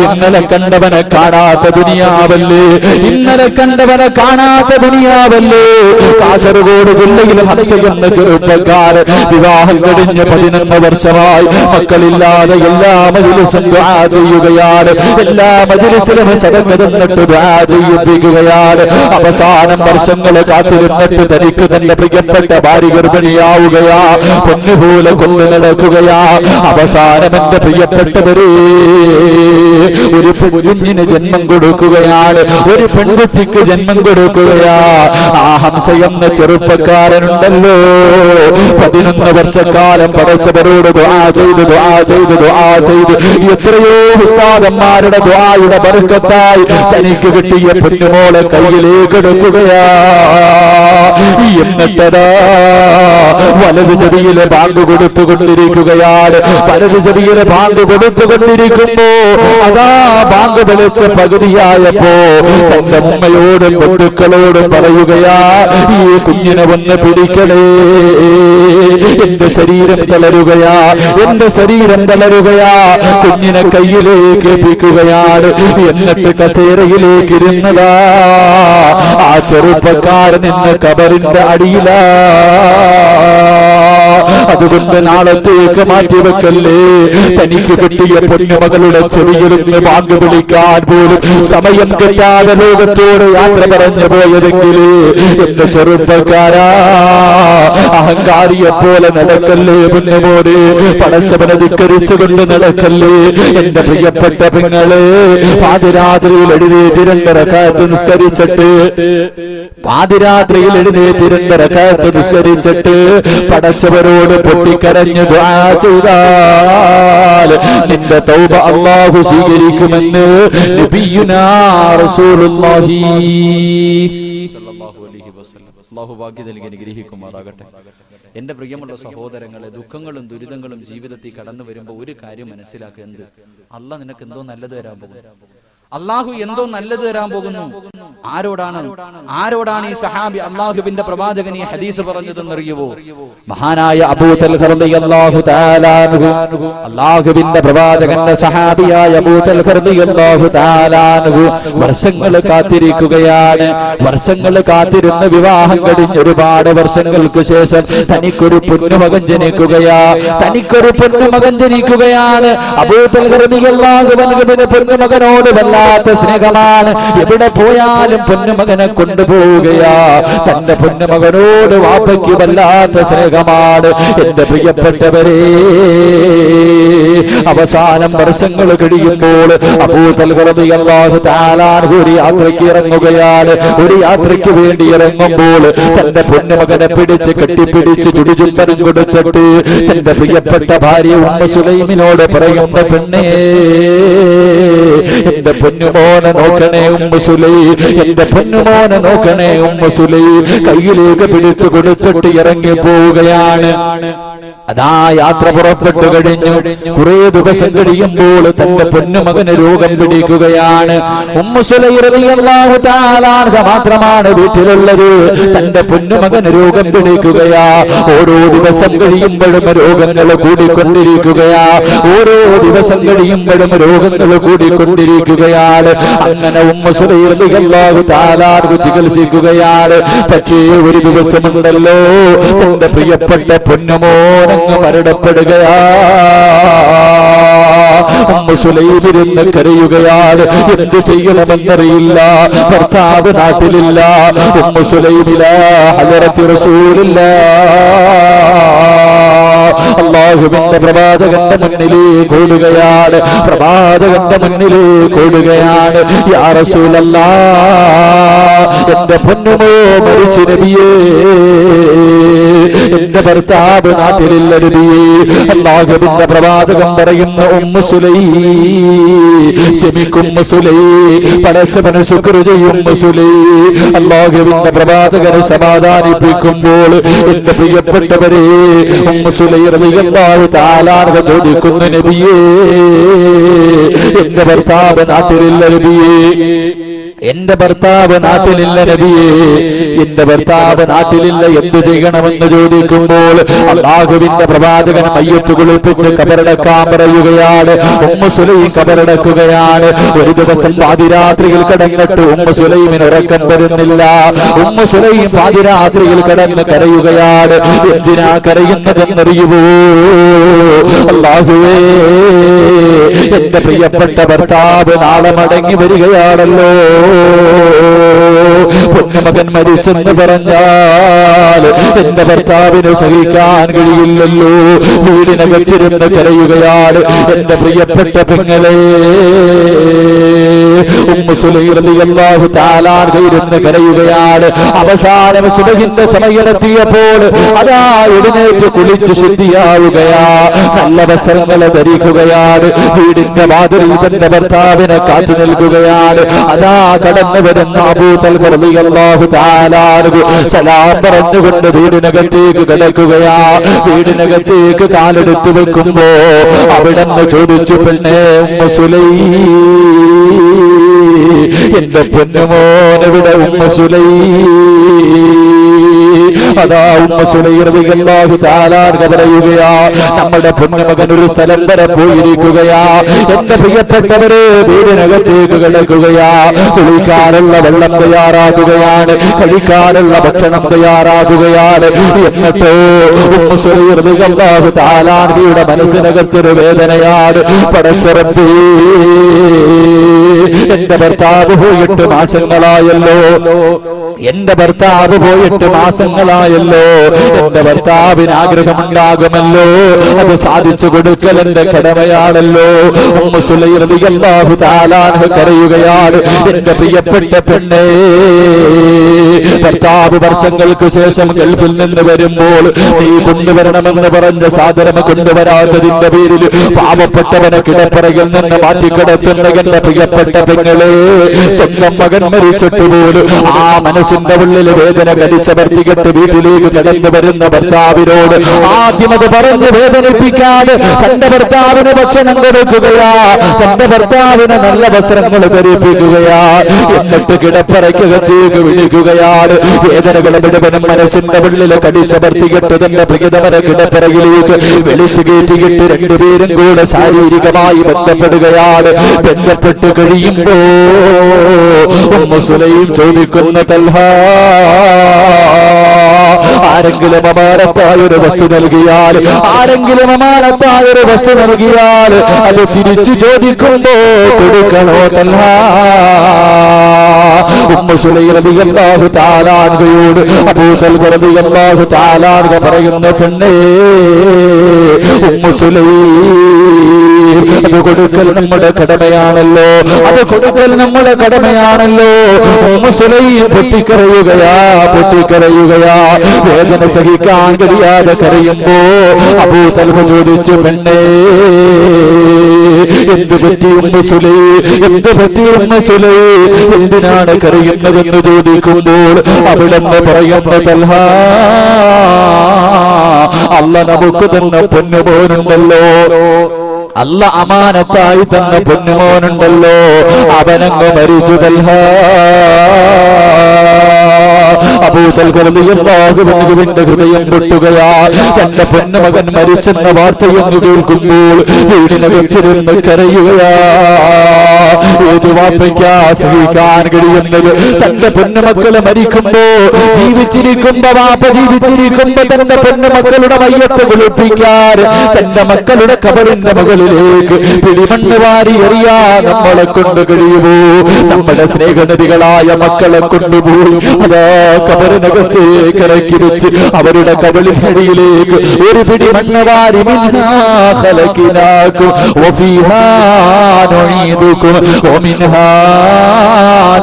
ഇന്നലെ കണ്ടവനെ കാണാത്ത ദുനിയാവല്ലേ, ഇന്നലെ കണ്ടവനെ കാണാത്ത ദുനിയാവല്ലേ. കാസർഗോഡ് ജില്ലയിൽ ഹംസ എന്ന ചെറുപ്പക്കാരൻ വിവാഹം കഴിഞ്ഞ് 11 വർഷമായി, മക്കളില്ലാതെ എല്ലാ മജ്‌ലിസും ദുആ ചെയ്യുകയാണ്, എല്ലാ മജ്‌ലിസിലും സദഖ തന്നിട്ട് ദുആ ചെയ്യിപ്പിക്കുകയാണ്. അവസാനം വർഷങ്ങൾ കാത്തിരുന്നിട്ട് തനിക്ക് തന്റെ പ്രിയപ്പെട്ട ഭാര്യ ഗർഭിണിയാവുകയാ, പൊന്നുപോലെ കൊണ്ടു നടക്കുകയാ. അവസാനം എന്റെ പ്രിയപ്പെട്ടവരെ, ഒരു കുഞ്ഞിന് ജന്മം കൊടുക്കുകയാണ്, ഒരു പെൺകുട്ടിക്ക് ജന്മം കൊടുക്കുകയാ. ആ ഹംസ എന്ന ചെറുപ്പക്കാരനുണ്ടല്ലോ 11 വർഷക്കാലം പടച്ചവരോട് ദുആ ചെയ്ത് എത്രയോ ഉസ്താദന്മാരുടെ ദുആയുടെ ബർക്കത്തായി തനിക്ക് കിട്ടിയ പൊന്നുമോളെ കയ്യിലേക്ക് എടുക്കുകയാ. എന്നിട്ടതാ വലതു ചെവിയിലെ ബാങ്ക് കൊടുത്തുകൊണ്ടിരിക്കുകയാണ്. വലതു ചെവിയിലെ ബാങ്ക് കൊടുത്തുകൊണ്ടിരിക്കുമ്പോ അതാ ബാങ്ക് വിളിച്ച പകുതിയായപ്പോ തന്റെ ഉമ്മയോടും ബന്ധുക്കളോടും പറയുകയാ, ഈ കുഞ്ഞിനെ ഒന്ന് പിടിക്കണേ, എന്റെ ശരീരം തളരുകയാ, എന്റെ ശരീരം തളരുകയാ. കുഞ്ഞിനെ കയ്യിലേക്ക് എത്തിക്കുകയാണ്. എന്നിട്ട് കസേരയിലേക്ക് ഇരുന്നതാ ആ ചെറുപ്പക്കാരൻ ഇന്ന് കബറിന്റെ അടിയിലാ. അതുകൊണ്ട് നാളത്തേക്ക് മാറ്റിവെക്കല്ലേ. തനിക്ക് കിട്ടിയ പൊന്നുമകളുടെ ചെവിയിലിന്ന് ബാങ്ക് വിളിക്കാൻ പോലും സമയം കിട്ടാതെ ലോകത്തോട് യാത്ര പറഞ്ഞു പോയതെങ്കിൽ എന്റെ ചെറുപ്പക്കാരാ, അഹങ്കാരിയെ പോലെ നടക്കല്ലേ പൊന്നുമോനെ, പടച്ചവനെ ധിക്കരിച്ചുകൊണ്ട് നടക്കല്ലേ. എന്റെ പ്രിയപ്പെട്ട പെങ്ങളെ, പാതിരാത്രിയിൽ എഴുന്നേറ്റ് 2 റക്അത്ത് നിസ്കരിച്ചിട്ട്, പാതിരാത്രിയിൽ എഴുന്നേറ്റ് 2 റക്അത്ത് നിസ്കരിച്ചിട്ട് പടച്ചവരോട് പൊട്ടിക്കരഞ്ഞ് ദുആ ചെയ്താൽ നിന്റെ തൗബ അല്ലാഹു സ്വീകരിക്കുമെന്ന് നബിയുനാ റസൂലുള്ളാഹി സ്വല്ലല്ലാഹു അലൈഹി വസല്ലം. അല്ലാഹു ഭാഗ്യം നൽകി അനുഗ്രഹിക്കുമാറാകട്ടെ. എന്റെ പ്രിയമുള്ള സഹോദരങ്ങളെ, ദുഃഖങ്ങളും ദുരിതങ്ങളും ജീവിതത്തിൽ കടന്നു വരുമ്പോൾ ഒരു കാര്യം മനസ്സിലാക്കുക, എന്ത് അല്ലാഹ് നിനക്ക് എന്തോ നല്ലത് തരാൻ പോകുന്നു. അള്ളാഹു എന്തോ നല്ലത് തരാൻ പോകുന്നു. ആരോടാണ് ഈ സഹാബി അള്ളാഹുവിന്റെ പ്രവാചകൻ ഈ ഹദീസ് പറഞ്ഞതെന്നറിയുവോ? മഹാനായ അബൂ തൽഹ റളിയല്ലാഹു തആല അൻഹു, അള്ളാഹുവിന്റെ പ്രവാചകന്റെ സഹാബിയായ അബൂ തൽഹ റളിയല്ലാഹു തആല അൻഹു വർഷങ്ങൾ കാത്തിരിക്കുകയാണ്. വർഷങ്ങൾ കാത്തിരുന്ന് വിവാഹം കഴിഞ്ഞ് ഒരുപാട് വർഷങ്ങൾക്ക് ശേഷം തനിക്കൊരു പൊന്നുമകൻ ജനിക്കുകയാണ്. അബൂ തൽഹ റളിയല്ലാഹു അൻഹുവിന്റെ പൊന്നുമകനോട് വല്ലാത്ത സ്നേഹമാണ്. എവിടെ പോയാലും പൊന്നുമകനെ കൊണ്ടുപോവുകയാ. തന്റെ പൊന്നുമകനോട് വാപ്പയ്ക്ക് വല്ലാത്ത സ്നേഹമാണ്. എന്റെ പ്രിയപ്പെട്ടവരെ, അവസാനം വർഷങ്ങൾ കഴിയുമ്പോൾ അബൂ തൽഹ റളിയല്ലാഹു തആല അൻഹു ഒരു യാത്രയ്ക്ക് ഇറങ്ങുകയാണ്. ഒരു യാത്രയ്ക്ക് വേണ്ടി ഇറങ്ങുമ്പോൾ തന്റെ പൊന്നുമകനെ പിടിച്ച് കെട്ടിപ്പിടിച്ച് ചുടുചുംബനം കൊടുത്തിട്ട് തന്റെ പ്രിയപ്പെട്ട ഭാര്യ ഉമ്മ സുലൈമിനോട് പറയുന്ന, പെണ്ണേ, എന്റെ പൊന്നുമോനെ നോക്കണേ ഉമ്മ സുലൈ, എന്റെ പൊന്നുമോനെ നോക്കണേ ഉമ്മ സുലൈ. കയ്യിലേക്ക് പിടിച്ചു കൊടുത്തിട്ട് ഇറങ്ങി പോവുകയാണ്. അതാ യാത്ര പുറപ്പെട്ടു കഴിഞ്ഞു. കുറെ ദിവസം കഴിയുമ്പോൾ തന്റെ പൊന്നുമകന് രോഗം പിടിക്കുകയാണ്. ഉമ്മു സുലൈം റളിയല്ലാഹു തആല അൻഹ മാത്രമാണ് വീട്ടിലുള്ളത്. തന്റെ പൊന്നുമകന് രോഗം പിടിക്കുകയാ. ഓരോ ദിവസം കഴിയുമ്പോഴും രോഗങ്ങൾ കൂടിക്കൊണ്ടിരിക്കുകയാ. ഓരോ ദിവസം കഴിയുമ്പോഴും രോഗങ്ങൾ കൂടിക്കൊണ്ടിരിക്കുകയാണ്. അങ്ങനെ ഉമ്മു സുലൈം റളിയല്ലാഹു തആല അൻഹ ചികിത്സിക്കുകയാണ്. പക്ഷേ ഒരു ദിവസമുണ്ടല്ലോ, തന്റെ പ്രിയപ്പെട്ട പൊന്നുമോൻ മരണപ്പെടുകയാ. ഉമ്മു സുലൈം ഇരുന്ന് കരയുകയാണ്. എന്ത് ചെയ്യണമെന്നറിയില്ല. ഭർത്താവ് നാട്ടിലില്ല. ഉമ്മു സുലൈം ഇലാ ഹദറത്തി റസൂലില്ലാഹ്, അല്ലാഹുവിന്റെ പ്രവാചകന്റെ മുന്നിലേക്ക് ഓടുകയാണ്. പ്രവാചകന്റെ മുന്നിലേക്ക് ഓടുകയാണ്. യാ റസൂലല്ലാഹ്, എന്റെ പൊന്നുമോ മരിച്ചു നബിയേ, എന്റെ ഭർത്താവ് നാട്ടിലില്ല നബിയേ. അല്ലാഹുവിന്റെ പ്രവാചകൻ പറയുന്നു, ഉമ്മു സുലൈം, ക്ഷമിക്കും ഉമ്മു സുലൈം, പടച്ചവനെ ശുക്ർ ചെയ്യും ഉമ്മു സുലൈം. അല്ലാഹുവിന്റെ പ്രവാചകനെ സമാധാനിപ്പിക്കുമ്പോൾ എന്റെ പ്രിയപ്പെട്ടവരെ, ഉമ്മു സുലൈം റളിയല്ലാഹു തആല അൻഹ ചോദിക്കുന്നു, നബിയേ, എന്റെ ഭർത്താവ് നാട്ടിലില്ല നബിയേ, എന്റെ ഭർത്താവ് നാട്ടിലില്ല നബിയേ, എന്റെ ഭർത്താവ് നാട്ടിലില്ല, എന്ത് ചെയ്യണമെന്ന് ചോദിക്കുമ്പോൾ അല്ലാഹുവിന്റെ പ്രവാചകൻ മയ്യത്ത് കുളിപ്പിച്ച് കബറടക്കാൻ പറയുകയാണ്. Ummu Sulaim കബറടക്കുകയാണ്. ഒരു ദിവസം പാതിരാത്രിയിൽ കിടന്നിട്ട് ഉമ്മു സുലൈമിന് ഉറക്കം വരുന്നില്ല. ഉമ്മു സുലൈം പാതിരാത്രിയിൽ കിടന്ന് കരയുകയാണ്. എന്തിനാ കരയുന്നതെന്നറിയുവോ? അല്ലാഹുവേ, എന്റെ പ്രിയപ്പെട്ട ഭർത്താവ് നാളെ മടങ്ങി വരികയാണല്ലോ. പൊന്നുമകൻ മരിച്ചെന്ന് പറഞ്ഞാൽ എന്റെ ഭർത്താവിന് സഹിക്കാൻ കഴിയില്ലല്ലോ. വീടിനകത്തിരുന്ന് കരയുകയാണ് എന്റെ പ്രിയപ്പെട്ട പെങ്ങളെ. ഉമ്മു സുലൈം റളിയല്ലാഹു തആല ഇരുന്ന് കരയുകയാണ്. അവസാനം സുബഹിന്റെ സമയമെത്തിയപ്പോൾ അതാ എഴുന്നേറ്റ് കുളിച്ച് ശുദ്ധിയാവുകയാ, നല്ല വസ്ത്രങ്ങൾ ധരിക്കുകയാണ്. വീടിന്റെ വാതിലിൽ തന്റെ ഭർത്താവിനെ കാത്തു നിൽക്കുകയാണ്. അതാ കടന്നു വരുന്ന അബൂ തൽഹ റളിയല്ലാഹു തആല സലാം പറഞ്ഞുകൊണ്ട് വീടിനകത്തേക്ക് കിടക്കുകയാ. വീടിനകത്തേക്ക് കാലെടുത്ത് വെക്കുമ്പോ അവിടെന്ന് ചോദിച്ചു, പെണ്ണേ ഉമ്മു സുലൈം, എന്റെ പൊന്നുമോനെവിടെ ഉമ്മു സുലൈം? അതാ ഉമ്മു സുലൈം റളിയല്ലാഹു തആല പറയുകയാ, നമ്മുടെ പൊന്നുമകൻ ഒരു സ്ഥലം വരെ പോയിരിക്കുകയാ. എന്റെ പ്രിയപ്പെട്ടവരെ വീടിനകത്തേക്ക് കിടക്കുകയാ. കുളിക്കാനുള്ള വെള്ളം തയ്യാറാക്കുകയാണ്, കഴിക്കാനുള്ള ഭക്ഷണം തയ്യാറാക്കുകയാണ്. എന്നിട്ടോ ഉമ്മു സുലൈം റളിയല്ലാഹു തആലയുടെ മനസ്സിനകത്തൊരു വേദനയാണ്. പടച്ചറബേ, എന്റെ ഭർത്താവ് പോയിട്ട് മാസങ്ങളായല്ലോ, എന്റെ ഭർത്താവ് പോയിട്ട് മാസങ്ങളായല്ലോ. എന്റെ ഭർത്താവിന് ആഗ്രഹമുണ്ടാകുമല്ലോ, അത് സാധിച്ചു കൊടുക്കൽ എന്റെ കടമയാണല്ലോ. ഉമ്മു സുലൈം റളിയല്ലാഹു തആല കരയുകയാണ്, എന്റെ പ്രിയപ്പെട്ട പെണ്ണേ, ഭർത്താവ് വർഷങ്ങൾക്ക് ശേഷം ഗൾഫിൽ നിന്ന് വരുമ്പോൾ നീ കൊണ്ടുവരണമെന്ന് പറഞ്ഞ സാധനം കൊണ്ടുവരാത്തതിന്റെ പേരിൽ പാവപ്പെട്ടവനെ കിടപ്പറയിൽ നിന്ന് മാറ്റിക്കിടത്തുന്ന എന്റെ പ്രിയപ്പെട്ട പെങ്ങളെ, സ്വന്തം മകൻ മരിച്ചിട്ട് പോലും ആ മനസ്സിന്റെ ഉള്ളിൽ വേദന കടിച്ചമർത്തിക്കെട്ട് വീട്ടിലേക്ക് കടന്നു വരുന്ന ഭർത്താവിനോട് ആദ്യം അത് പറഞ്ഞ് വേദനിപ്പിക്കാതെ തന്റെ ഭർത്താവിന് ഭക്ഷണം കൊടുക്കുകയാ, തന്റെ ഭർത്താവിന് നല്ല വസ്ത്രങ്ങൾ ധരിപ്പിക്കുകയാ, എന്നിട്ട് കിടപ്പറയ്ക്കകത്തേക്ക് വിളിക്കുകയാണ്. വേദനകൾ മുഴുവനും മനസ്സിന്റെ ഉള്ളിൽ കടിച്ചമർത്തിക്കെട്ട് തന്റെ പ്രിയതമനെ കിടപ്പറയിലേക്ക് വിളിച്ചു കയറ്റിയിട്ട് രണ്ടുപേരും കൂടെ ശാരീരികമായി ബന്ധപ്പെടുകയാണ്. ബന്ധപ്പെട്ട് കഴിയുമ്പോ ഉമ്മു സുലൈം ചോദിക്കുന്ന, തൽഹ, ആരെങ്കിലും അമാനത്തായ ഒരു വസ്തു നൽകിയാൽ, ആരെങ്കിലും അമാനത്തായ ഒരു വസ്തു നൽകിയാൽ അത് തിരിച്ചു ചോദിക്കുമ്പോ കൊടുക്കണോ തൽഹ? ഉമ്മു സുലൈം റളിയല്ലാഹു തആല അൻഹയോട് അബൂ തൽഹ റളിയല്ലാഹു തആല അൻഹ പറയുന്ന, പെണ്ണേ ഉമ്മു സുലൈം, അത് കൊടുക്കൽ നമ്മുടെ കടമയാണല്ലോ, അത് കൊടുക്കൽ നമ്മുടെ കടമയാണല്ലോ. Ummu Sulaim പൊട്ടിക്കരയുകയാ, പൊട്ടിക്കരയുകയാ. വേദന സഹിക്കാൻ കഴിയാതെ കരയുമ്പോ അബൂ തൽഹ ചോദിച്ചു, പെണ്ണേ എന്ത് പറ്റി ഉമ്മു സുലൈം, എന്ത് പറ്റി ഉമ്മു സുലൈം, എന്തിനാണ് കരയുന്നതെന്ന് ചോദിക്കുമ്പോൾ അവിടെന്ന് പറയുന്ന, തൽഹ, അല്ലാഹ് നമുക്ക് തന്നെ പൊന്നുമോനുണ്ടല്ലോ, അല്ല അമാനത്തായി തന്ന പൊന്നുമോനുണ്ടല്ലോ, അവനങ്ങ് മരിച്ചു തൽഹ. അബൂ തൽഹ റളിയല്ലാഹു അൻഹുവിന്റെ ഹൃദയം പൊട്ടുകയാ. തന്റെ പൊന്നുമകൻ മരിച്ചെന്ന വാർത്തയെന്ന് കേൾക്കുമ്പോൾ വീടിനകത്തിരുന്ന് കരയുകയാ. ഏത് വാപ്പയ്ക്കാ സഹിക്കാൻ കഴിയുന്നത്? തന്റെ പൊന്നുമക്കള് മരിക്കുമ്പോ, ജീവിച്ചിരിക്കുമ്പോ വാപ്പ ജീവിച്ചിരിക്കുമ്പോ തന്റെ പൊന്നുമക്കളുടെ മയ്യത്ത് കുളിപ്പിക്കാൻ തന്റെ മക്കളുടെ കബറിന്റെ മുകളിലേക്ക് പിടിമണ്ണ് വാരി എറിയാ നമ്മളെ കൊണ്ട് കഴിയുമോ? നമ്മുടെ സ്നേഹനദികളായ മക്കളെ കൊണ്ടുപോയി അതാ കബറിനകത്തേക്ക് ഇറക്കി വെച്ച് അവരുടെ കബളിനടിയിലേക്ക് ഒരു പിടി മണ്ണ് വാരി, മിൻഹാ ഖലഖനാകും വഫീഹാ നുഈദുകും വമിൻഹാ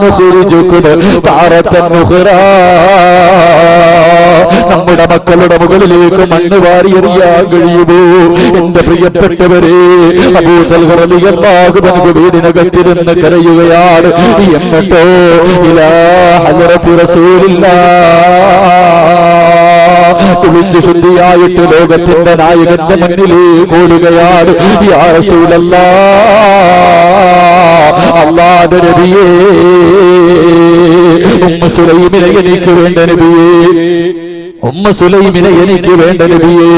നുഖ്രിജുകും താറത്തൻ ഉഖ്റാ. നമ്മുടെ മക്കളുടെ മുകളിലേക്ക് മണ്ണ് വാരി എറിയാൻ കഴിയുമോ? എന്റെ പ്രിയപ്പെട്ടവരെ, അബൂ തൽഹ റളിയല്ലാഹു അൻഹു വീടിനകത്തിരുന്ന് കരയുകയാണ്. എന്നിട്ടോ ഇലാ ഹദ്റത്തി റസൂലില്ലാഹ്, കുളിച്ചു ശുദ്ധിയായിട്ട് ലോകത്തിന്റെ നായകന്റെ മുന്നിലേക്ക് ഓടുകയാണ്. യാ റസൂലല്ലാഹ്, അല്ലാഹുവിന്റെ നബിയേ, ഉമ്മു സുലൈമിനെ എനിക്ക് വേണ്ട നബിയേ, ഉമ്മു സുലൈമിനെ എനിക്ക് വേണ്ട നബിയേ,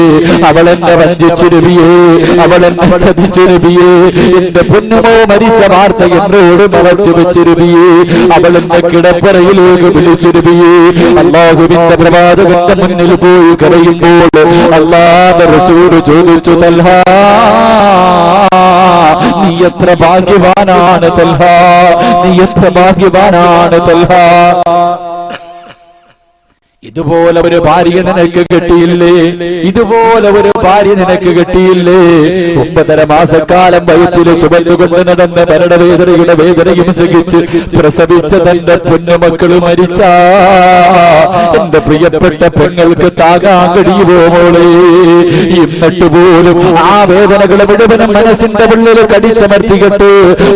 അവളെന്നെ വഞ്ചിച്ചു നബിയേ, അവളെന്നെ ചതിച്ചു നബിയേ, എന്റെ പൊന്നുമോ മരിച്ച വാർത്ത എന്നോട് മറച്ചു വെച്ചു നബിയേ, അവളെന്നെ കിടപ്പറയിലേക്ക് വിളിച്ചു നബിയേ. അല്ലാഹുവിന്റെ പ്രവാചകന്റെ മുന്നിൽ പോയി കരയുമ്പോൾ അല്ലാഹുവിന്റെ റസൂൽ ചോദിച്ചു, തൽഹ, നീ എത്ര ഭാഗ്യവാനാണ് തൽഹ, നീ എത്ര ഭാഗ്യവാനാണ് തൽഹ. ഇതുപോലെ ഒരു ഭാര്യ നിനക്ക് കിട്ടിയില്ലേ, ഇതുപോലെ ഒരു ഭാര്യ നിനക്ക് കിട്ടിയില്ലേ. 9.5 മാസക്കാലം വയറ്റിൽ ചുമന്നുകൊണ്ട് നടന്ന മരണവേദനയുടെ വേദനയും സഹിച്ച് പ്രസവിച്ച തന്റെ പൊന്നുമക്കള് മരിച്ച എന്റെ പ്രിയപ്പെട്ട പെങ്ങൾക്ക് താങ്ങാൻ കഴിയുമോ മോളെ? എന്നിട്ട് പോലും ആ വേദനകൾ മുഴുവനും മനസ്സിന്റെ ഉള്ളിൽ കടിച്ചമർത്തിയിട്ട്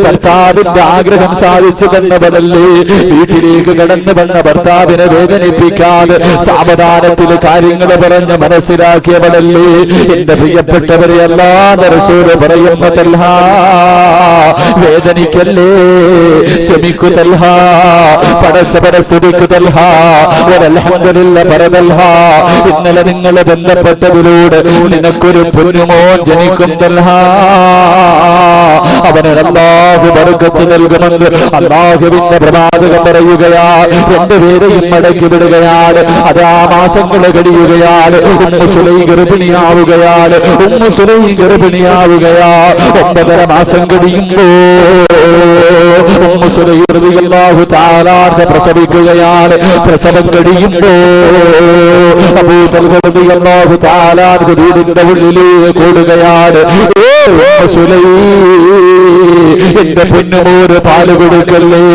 ഭർത്താവിന്റെ ആഗ്രഹം സാധിച്ചു തന്നവനല്ലേ. വീട്ടിലേക്ക് കടന്നു വന്ന ഭർത്താവിനെ വേദനിപ്പിക്കാതെ സാവധാനത്തിൽ കാര്യങ്ങൾ പറഞ്ഞ് മനസ്സിലാക്കിയവനല്ലേ. എന്റെ പ്രിയപ്പെട്ടവരെ അല്ലാഹുവിന്റെ റസൂൽ പറയുന്ന തൽഹ, വേദനിക്കല്ലേ, ക്ഷമിക്കു തൽഹ, പടച്ചവനെ സ്തുതിക്കു തൽഹ, അൽഹംദുലില്ലാഹ് പറ തൽഹ. ഇന്നലെ നിങ്ങൾ ബന്ധപ്പെട്ടതിലൂടെ നിനക്കൊരു പൊന്നുമോൻ ജനിക്കും തൽഹ. അവന് അല്ലാഹു ബർക്കത്ത് നൽകുമെന്ന് അല്ലാഹുവിന്റെ പ്രവാചകൻ പറയുകയാ. രണ്ടുപേരെയും മടക്കി വിടുകയാണ്. അതാ മാസങ്ങൾ കഴിയുകയാണ്. Ummu Sulaim ഗർഭിണിയാവുകയാണ്. Ummu Sulaim ഗർഭിണിയാവുകയാ. 9.5 മാസം കഴിയുമ്പോ ഉമ്മു സുലൈം റളിയല്ലാഹു തആല പ്രസവിക്കുകയാണ്. പ്രസവം കഴിയുമ്പോ അബൂ തൽഹ റളിയല്ലാഹു തആല വീടിന്റെ ഉള്ളിലേക്ക് ഓടുകയാണ്. ഉമ്മു സുലൈം, എന്റെ പൊന്നുമോര് പാല് കൊടുക്കല്ലേ,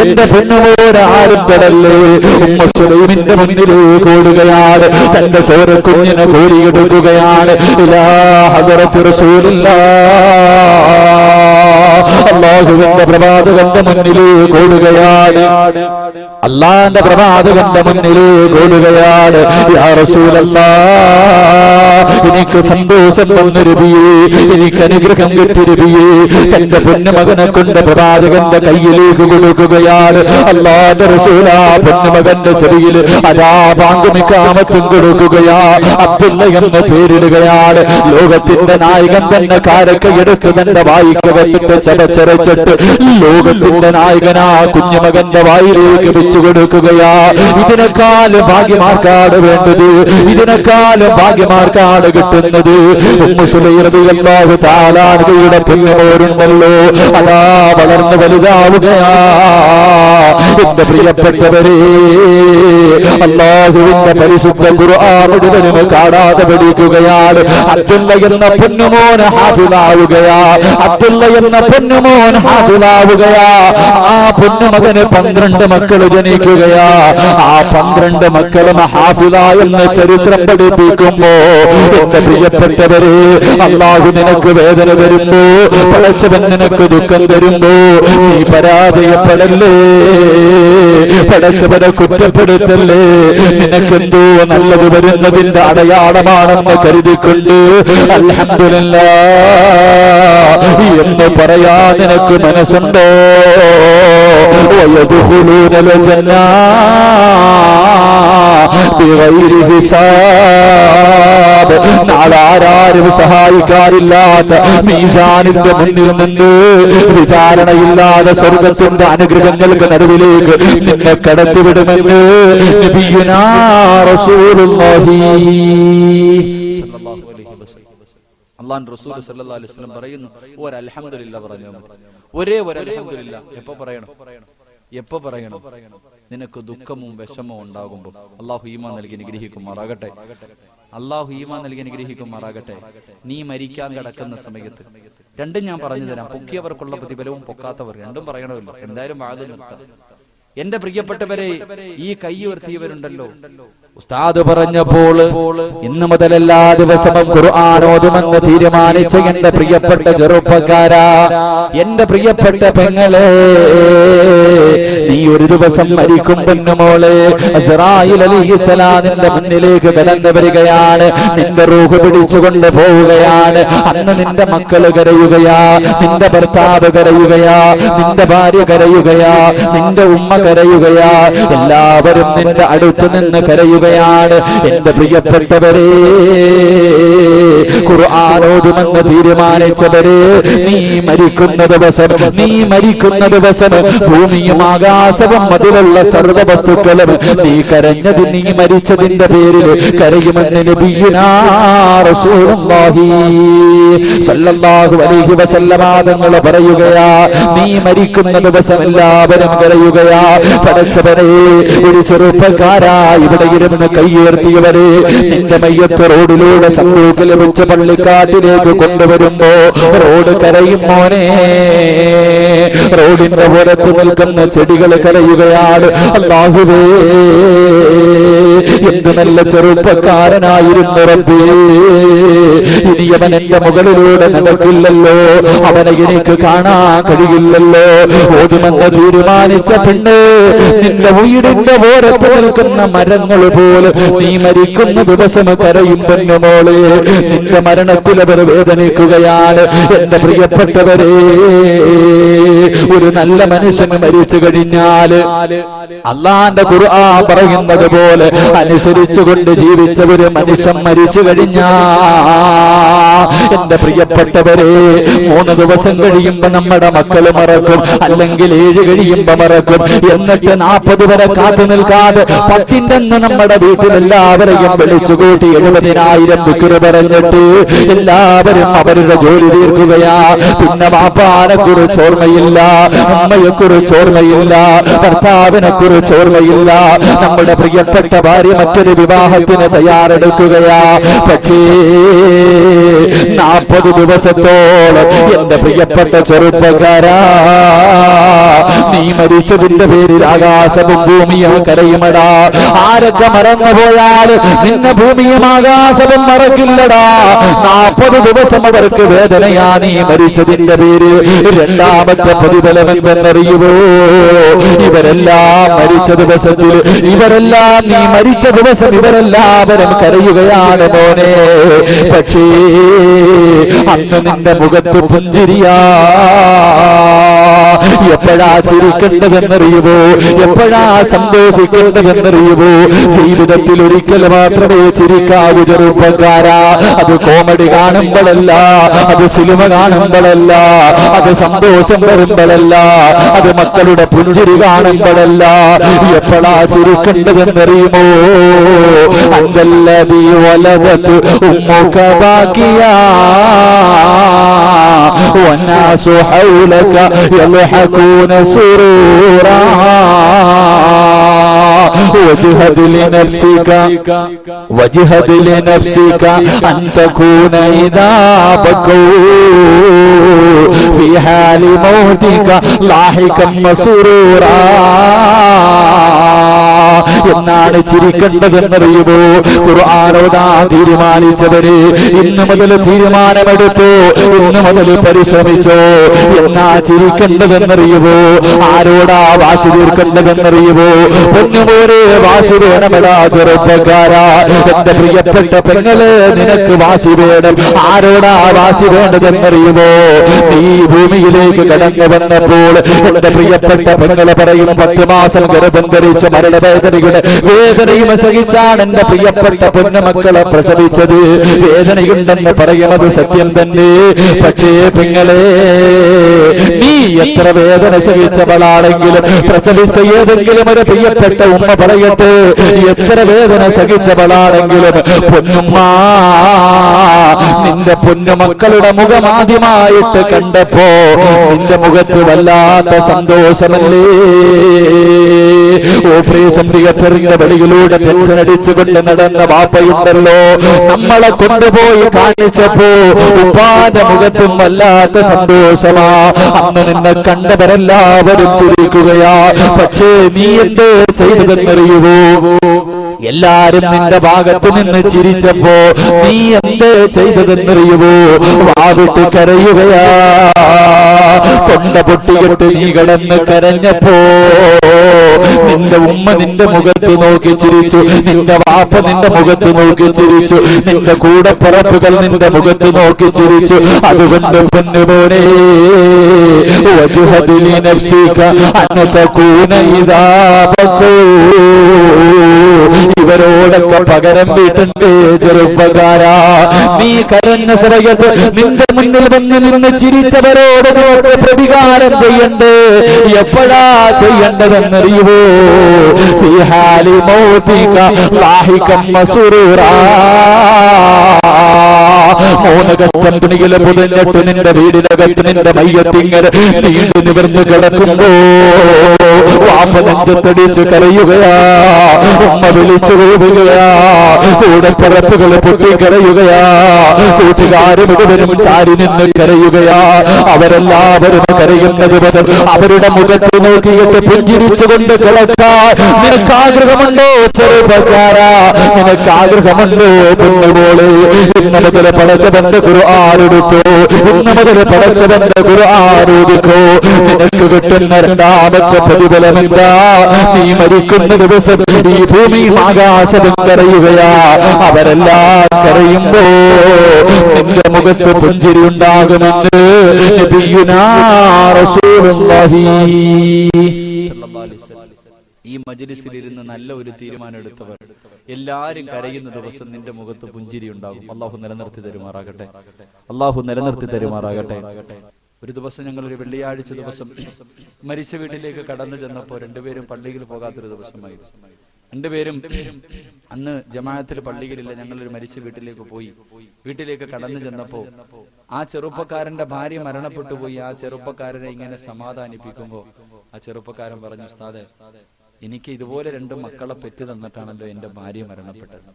എന്റെ പൊന്നുമോര് ആരും തരല്ലേ. ഉമ്മു സുലൈമിന്റെ മുന്നിലേക്ക് ഓടുകയാണ്. തന്റെ ചോരക്കുഞ്ഞിനെ കോരിയെടുക്കുകയാണ്. ഇലാ ഹദറത്ത് റസൂലുള്ളാഹ്, അല്ലാഹുവിന്റെ പ്രവാചകന്റെ മുന്നിലേക്ക് ഓടുകയാണ്. അല്ലാഹുവിന്റെ പ്രവാചകന്റെ മുന്നിലേക്ക് ഓടുകയാണ്. യാ റസൂലല്ലാഹ്, എനിക്ക് സന്തോഷം വന്നു നബിയേ, എനിക്ക് അനുഗ്രഹം കിട്ടി നബിയേ. തന്റെ പൊന്നുമകനെ കൊണ്ട് പ്രവാചകന്റെ കയ്യിലേക്ക് കൊടുക്കുകയാണ്. അല്ലാഹുവിന്റെ റസൂൽ ആ പൊന്നുമകന്റെ ചെവിയിൽ അതാ ബാങ്കുമിക്കാമത്തും കൊടുക്കുകയാ. അബ്ദുള്ള എന്ന് പേരിടുകയാണ്. ലോകത്തിന്റെ നായകൻ തന്നെ കാരക്ക എടുത്ത് തന്റെ വായിക്കകത്തിട്ട് ചവച്ചരച്ചിട്ട് ലോകത്തിന്റെ നായകനാ കുഞ്ഞുമകന്റെ വായിലേക്ക് വെച്ചു കൊടുക്കുകയാ. ഇതിനേക്കാളും ഭാഗ്യമാർക്കാണ് വേണ്ടത്, ഇതിനേക്കാളും ഭാഗ്യമാർക്കാണ് കിട്ടുന്നത്. ഉമ്മു സുലൈം റളിയല്ലാഹു തആല അൻഹയുടെ പൊന്നുമോരുണ്ടല്ലോ, അതാ വളർന്നു വലുതാവുകയാ. എന്റെ പ്രിയപ്പെട്ടവരെ, അല്ലാഹുവിന്റെ പരിശുദ്ധ ഖുർആൻ മുഴുവനും കാണാതെ പഠിക്കുകയാണ്. അബ്ദുള്ള എന്ന പൊന്നുമോൻ ഹാഫിളാവുകയാ. അബ്ദുള്ള എന്ന പൊന്നുമോൻ ഹാഫിളാവുകയാ. ആ പൊന്നുമകന് 12 മക്കൾ ജനിക്കുകയാ. ആ 12 മക്കളും ഹാഫിള എന്ന ചരിത്രം പഠിപ്പിക്കുമ്പോ എന്റെ പ്രിയപ്പെട്ടവരെ, അല്ലാഹു നിനക്ക് വേദന തരുമ്പോ, പടച്ചവൻ നിനക്ക് ദുഃഖം തരുമ്പോ നീ പരാജയപ്പെടല്ലേ, പടച്ചവനെ കുറ്റപ്പെടുത്തല്ലേ. നിനക്കെന്തോ നല്ലത് വരുന്നതിന്റെ അടയാളമാണെന്ന് കരുതിക്കൊണ്ട് അൽഹംദുലില്ലാഹ് എന്ന് പറയാ നിനക്ക് മനസ്സുണ്ടോ? വയദ്ഖുലൂനൽ ജന്ന ബിഗൈരി ഹിസാബ്. നാളാരും സഹായിക്കാറില്ലാത്ത മീസാനിന്റെ മുന്നിൽ നിന്ന് വിചാരണയില്ലാതെ സ്വർഗത്തിന്റെ അനുഗ്രഹങ്ങൾക്ക് നടുവിലേക്ക് നിന്നെ കടത്തിവിടുമെന്ന് നബിയുനാ റസൂലുള്ളാഹി അല്ലാഹുവിന്റെ റസൂൽ സല്ലല്ലാഹു അലൈഹി വസല്ലം പറയുന്നു, ഒരു അൽഹംദുലില്ലാഹ് പറഞ്ഞു. ഒരേ ഒരു അൽഹംദുലില്ലാഹ് എപ്പോ പറയണം? എപ്പോ പറയണം? നിനക്ക് ദുഃഖവും വിഷമവും ഉണ്ടാകുമ്പോൾ. അല്ലാഹു ഈമാൻ നൽകി അനുഗ്രഹിക്കുമാറാകട്ടെ. അല്ലാഹു ഈമാൻ നൽകി അനുഗ്രഹിക്കുമാറാകട്ടെ. നീ മരിക്കാൻ കിടക്കുന്ന സമയത്ത് രണ്ടും ഞാൻ പറഞ്ഞു തരാം. പൊക്കിയവർക്കുള്ള പ്രതിഫലവും പൊക്കാത്തവർ രണ്ടും പറയണമല്ലോ. എന്തായാലും വാദം നിർത്താം. എന്റെ പ്രിയപ്പെട്ടവരെ, ഈ കൈ ഉയർത്തിയവരുണ്ടല്ലോ, ഉസ്താദ് പറഞ്ഞപ്പോൾ ഇന്നു മുതൽ എല്ലാ ദിവസവും ഖുർആൻ ഓതുമെന്ന് തീരുമാനിച്ച എന്റെ പ്രിയപ്പെട്ട ചെറുപ്പക്കാരാ, എന്റെ പ്രിയപ്പെട്ട പെങ്ങളെ, നീ ഒരു ദിവസം മരിക്കും പൊന്നുമോളെ. അസ്റായീൽ അലൈഹിസ്സലാം നിന്റെ മുന്നിലേക്ക് കടന്നു വരികയാണ്. നിന്റെ റൂഹ് പിടിച്ചുകൊണ്ട് പോവുകയാണ്. അന്ന് നിന്റെ മക്കള് കരയുകയാ, നിന്റെ ഭർത്താവ് കരയുകയാ, നിന്റെ ഭാര്യ കരയുകയാ, നിന്റെ ഉമ്മ കരയുകയാ. എല്ലാവരും നിന്റെ അടുത്ത് നിന്ന് കരയുകയാണ്. എന്റെ പ്രിയപ്പെട്ടവരെ, ഖുർആൻ ഓതുമെന്ന് തീരുമാനിച്ചവരെ, നീ മരിക്കുന്ന ദിവസം ഭൂമിയും ആകാശവും ആകാശവും അതിലുള്ള സർവ്വ വസ്തുക്കളും നീ കരഞ്ഞത് നീ മരിച്ചതിന്റെ പേരിൽ കരയുമെന്ന് നബിയുനാ റസൂലുള്ളാഹി സ്വല്ലല്ലാഹു അലൈഹി വസല്ലമ തങ്ങൾ പറയുകയാ. നീ മരിക്കുന്ന ദിവസം എല്ലാവരും കരയുകയാ. പടച്ചവനെ, ഒരു ചെറുപ്പക്കാരാ ഇവിടെ ഇരുന്ന് കയ്യേർത്തിയവരെ നിന്റെ മയ്യത്ത് റോഡിലൂടെ സമ്പൂക്കിൽ വെച്ച് പള്ളിക്കാട്ടിലേക്ക് കൊണ്ടുവരുമ്പോ റോഡ് കരയും മോനെ. റോഡിന്റെ പുറത്ത് നിൽക്കുന്ന ചെടികൾ കരയുകയാണ്. അല്ലാഹുവേ, എന്ത് നല്ല ചെറുപ്പക്കാരനായിരുന്നു റബ്ബേ, ഇനി അവൻ എന്റെ മുകളിലൂടെ നടക്കില്ലല്ലോ, അവനെ എനിക്ക് കാണാൻ കഴിയില്ലല്ലോ. ഓടുമെന്ന് തീരുമാനിച്ച പെണ്ണ്, നിന്റെ വീടിന്റെ ഓരത്ത് നിൽക്കുന്ന മരങ്ങൾ പോലെ നീ മരിക്കുന്ന ദിവസം കരയും പെണ്ണുമോളെ. നിന്റെ മരണത്തിൽ അവർ വേദനിക്കുകയാണ്. എന്റെ പ്രിയപ്പെട്ടവരെ, ഒരു നല്ല മനുഷ്യന് മരിച്ചു കഴിഞ്ഞാൽ അല്ലാഹുവിന്റെ ഖുർആൻ പറയുന്നത് പോലെ അനുസരിച്ചുകൊണ്ട് ജീവിച്ച ഒരു മനുഷ്യൻ മരിച്ചു കഴിഞ്ഞാൽ, എന്റെ പ്രിയപ്പെട്ടവരെ, 3 ദിവസം കഴിയുമ്പോ നമ്മുടെ മക്കൾ മറക്കും, അല്ലെങ്കിൽ 7 കഴിയുമ്പോ മറക്കും. എന്നിട്ട് 40 വരെ കാത്തു നിൽക്കാതെ 10ന്റെ അന്ന് നമ്മുടെ വീട്ടിലെല്ലാവരെയും വിളിച്ചുകൂട്ടി 70,000 ദിക്ർ പറഞ്ഞിട്ട് എല്ലാവരും അവരുടെ ജോലി തീർക്കുകയാ. പിന്നെ വാപ്പാനെ കുറിച്ച് ഓർമ്മയില്ല, ഉമ്മയെ കുറിച്ച് ഓർമ്മയില്ല, ഭർത്താവിനെ കുറിച്ച് ഓർമ്മയില്ല. നമ്മുടെ പ്രിയപ്പെട്ട ഭാര്യ മറ്റൊരു വിവാഹത്തിന് തയ്യാറെടുക്കുകയാ. പക്ഷേ 40 ദിവസത്തോളം എന്റെ പ്രിയപ്പെട്ട ചെറുപ്പക്കാരാ, നീ മരിച്ചതിന്റെ പേരിൽ ആകാശവും ഭൂമിയും കരയുമടാ. ആരൊക്കെ മറന്നുപോയാൽ നിന്നെ ഭൂമിയും ആകാശവും മറക്കില്ലടാ. 40 ദിവസം അവർക്ക് വേദനയാ നീ മരിച്ചതിന്റെ പേര്. രണ്ടാമത്തെ പ്രതിഫലം എന്തെന്നറിയുമോ? ഇവരെല്ലാം മരിച്ച ദിവസത്തിൽ, ഇവരെല്ലാം നീ മരിച്ച ദിവസം ഇവരെല്ലാവരും കരയുകയാണ് മോനെ. പക്ഷേ അന്ന് നിന്റെ മുഖത്ത് പുഞ്ചിരിയാ. എപ്പോഴാ ചിരിക്കേണ്ടതെന്നറിയുമോ? എപ്പോഴാ സന്തോഷിക്കേണ്ടതെന്നറിയുമോ? ജീവിതത്തിൽ ഒരിക്കൽ മാത്രമേ ചിരിക്കാവൂ ചെറുപ്പക്കാരാ. അത് കോമഡി കാണുമ്പോഴല്ല, അത് സിനിമ കാണുമ്പോഴല്ല, അത് സന്തോഷം വരുമ്പോഴല്ല, അത് മക്കളുടെ പുഞ്ചിരി കാണുമ്പോഴല്ല. എപ്പോഴാ ചിരിക്കേണ്ടതെന്നറിയുമോ? അന്തല്ലദീ വലദത് ഉമ്മുക ബാക്കിയാ വന്നാസു ഹൗലക യൽഹഖൂന സുറൂറാ وجهد لنفسك أن تكون إذا بكوا في حال موتك لاحقا مسرورا. എന്നാണ് ചിരിക്കേണ്ടതെന്നറിയുമോ? ഖുർആനോദാ തീരുമാനിച്ചവര് ഇന്ന് മുതൽ തീരുമാനമെടുത്തു, ഇന്ന് മുതൽ പരിശ്രമിച്ചോ. എന്നാ ചിരിക്കേണ്ടതെന്നറിയുമോ? ആരോടാ വാശി തീർക്കേണ്ടതെന്നറിയുമോ? പൊന്നുമോരെ വാശി വേണമെടാ ചെറുപ്പക്കാരാ. എന്റെ പ്രിയപ്പെട്ട പെങ്ങള്, നിനക്ക് വാശി വേണം. ആരോടാ വാശി വേണ്ടതെന്നറിയുമോ? നീ ഭൂമിയിലേക്ക് കടന്നു വന്നപ്പോൾ എന്റെ പ്രിയപ്പെട്ട പെങ്ങള് പറയും, 10 മാസം ഗർഭം ധരിച്ച മരണവേദനയുടെ വേദനയും സഹിച്ചാണ് എന്റെ പ്രിയപ്പെട്ട പൊന്നുമക്കളെ പ്രസവിച്ചത്. വേദനയുണ്ടെന്ന് പറയുന്നത് സത്യം തന്നെ. പക്ഷേ പെങ്ങളെ, നീ എത്ര വേദന സഹിച്ചവളാണെങ്കിലും, പ്രസവിച്ച ഏതെങ്കിലും ഒരു പ്രിയപ്പെട്ട ഉമ്മ പറയട്ടെ, എത്ര വേദന സഹിച്ചവളാണെങ്കിലും, പൊന്നുമ്മ, നിന്റെ പൊന്നുമക്കളുടെ മുഖം ആദ്യമായിട്ട് കണ്ടപ്പോ നിന്റെ മുഖത്ത് വല്ലാത്ത സന്തോഷമല്ലേ? ഓപ്പറേഷൻ തിയേറ്ററിന്റെ വെളിയിലൂടെ ടെൻഷൻ അടിച്ചുകൊണ്ട് നടന്ന വാപ്പയുണ്ടല്ലോ, നമ്മളെ കൊണ്ടുപോയി കാണിച്ചപ്പോ ഉപ്പാന്റെ മുഖത്തും വല്ലാത്ത സന്തോഷമാ. അന്ന് നിന്നെ കണ്ടവരെല്ലാവരും ചിരിക്കുകയാ. പക്ഷേ നീ എന്ത് ചെയ്തതെന്നറിയുവോ? എല്ലാരും നിന്റെ ഭാഗത്ത് നിന്ന് ചിരിച്ചപ്പോ നീ എന്ത് ചെയ്തതെന്നറിയുവോ? വാവിട്ട് കരയുകയാ. തൊണ്ട പൊട്ടിയിട്ട് നീ കിടന്ന് കരഞ്ഞപ്പോ നിന്റെ ഉമ്മ നിന്റെ മുഖത്ത് നോക്കി ചിരിച്ചു, നിന്റെ വാപ്പ നിന്റെ മുഖത്ത് നോക്കി ചിരിച്ചു, നിന്റെ കൂടപ്പിറപ്പുകൾ നിന്റെ മുഖത്ത് നോക്കി ചിരിച്ചു. അതുകൊണ്ട് പൊന്നുമോനെ, വജ്ഹദ് ലിനഫ്സിക അൻ തകൂന ഇദാ ബകൂ, ഇവരോടൊക്കെ പകരം പകരം വീട്ടണ്ടേ ചെറുപ്പക്കാരാ? നീ കരഞ്ഞ സമയത്ത് നിന്റെ മുന്നിൽ വന്ന് നിന്ന് ചിരിച്ചവരോട് പ്രതികാരം ചെയ്യണ്ടേ? എപ്പോഴാ ചെയ്യേണ്ടതെന്നറിയുവോ? ഫീ ഹാലി മൗതിക ലാഹികം മസ്റൂറാ. മൂന്ന് കഷ്ടം തുണിയിലെ പുതഞ്ഞിട്ട് നിന്റെ വീടിനകത്ത് നിന്റെ മയ്യത്തിങ്ങനെ നീണ്ടു നിവർന്ന് കിടക്കുമ്പോ വാപ്പ നെഞ്ചത്തടിച്ച് കരയുകയാ, ഉമ്മ വിളിച്ചു പോവുകയാ, കൂടെ പിറപ്പുകൾ പൊട്ടിക്കരയുകയാ, കൂട്ടുകാര് മുഴുവനും ചാരി നിന്ന് കരയുകയാ. അവരെല്ലാവരും കരയുന്ന ദിവസം അവരുടെ മുഖത്ത് നോക്കിയിട്ട് പുഞ്ചിരിച്ചുകൊണ്ട് കിടക്കാൻ നിനക്ക് ആഗ്രഹമുണ്ടോ ചെറുപ്പക്കാരാ? നിനക്ക് ആഗ്രഹമുണ്ടോ പൊന്നുപോലെ? ഇന്ന് മുതൽ പടച്ചവന്റെ ഖുർആൻ എടുത്തോ, ഇന്ന് മുതൽ പടച്ചവന്റെ ഖുർആൻ ഓതിക്കോ. നിനക്ക് കിട്ടുന്ന രണ്ടാമത്തെ പ്രതിഫലം എന്താ? നീ മരിക്കുന്ന ദിവസം ഈ ഭൂമിയും ആകാശവും കരയുകയാ. അവരെല്ലാം കരയുമ്പോ നിന്റെ മുഖത്ത് പുഞ്ചിരി ഉണ്ടാകുമെന്ന് നബിയുനാ റസൂലുള്ളാഹി. ഈ മജ്‌ലിസിൽ ഇരുന്ന് നല്ല ഒരു തീരുമാനം എടുത്തവർ എല്ലാരും കരയുന്ന ദിവസം നിന്റെ മുഖത്ത് പുഞ്ചിരി ഉണ്ടാകും. അള്ളാഹു നിലനിർത്തി തരുമാറാകട്ടെ, അള്ളാഹു നിലനിർത്തി തരുമാറാകട്ടെ. ഒരു ദിവസം ഞങ്ങൾ ഒരു വെള്ളിയാഴ്ച ദിവസം മരിച്ച വീട്ടിലേക്ക് കടന്നു ചെന്നപ്പോ രണ്ടുപേരും പള്ളിയിൽ പോകാത്തൊരു ദിവസമായിരുന്നു. രണ്ടുപേരും അന്ന് ജമാഅത്തിൽ പള്ളിയിലില്ല. ഞങ്ങളൊരു മരിച്ച വീട്ടിലേക്ക് പോയി. വീട്ടിലേക്ക് കടന്നു ചെന്നപ്പോ ആ ചെറുപ്പക്കാരന്റെ ഭാര്യ മരണപ്പെട്ടു പോയി. ആ ചെറുപ്പക്കാരനെ ഇങ്ങനെ സമാധാനിപ്പിക്കുമ്പോ ആ ചെറുപ്പക്കാരൻ പറഞ്ഞു, ഉസ്താദേ, എനിക്ക് ഇതുപോലെ രണ്ട് മക്കളെ പെറ്റ് തന്നിട്ടാണല്ലോ എന്റെ ഭാര്യ മരണപ്പെട്ടത്.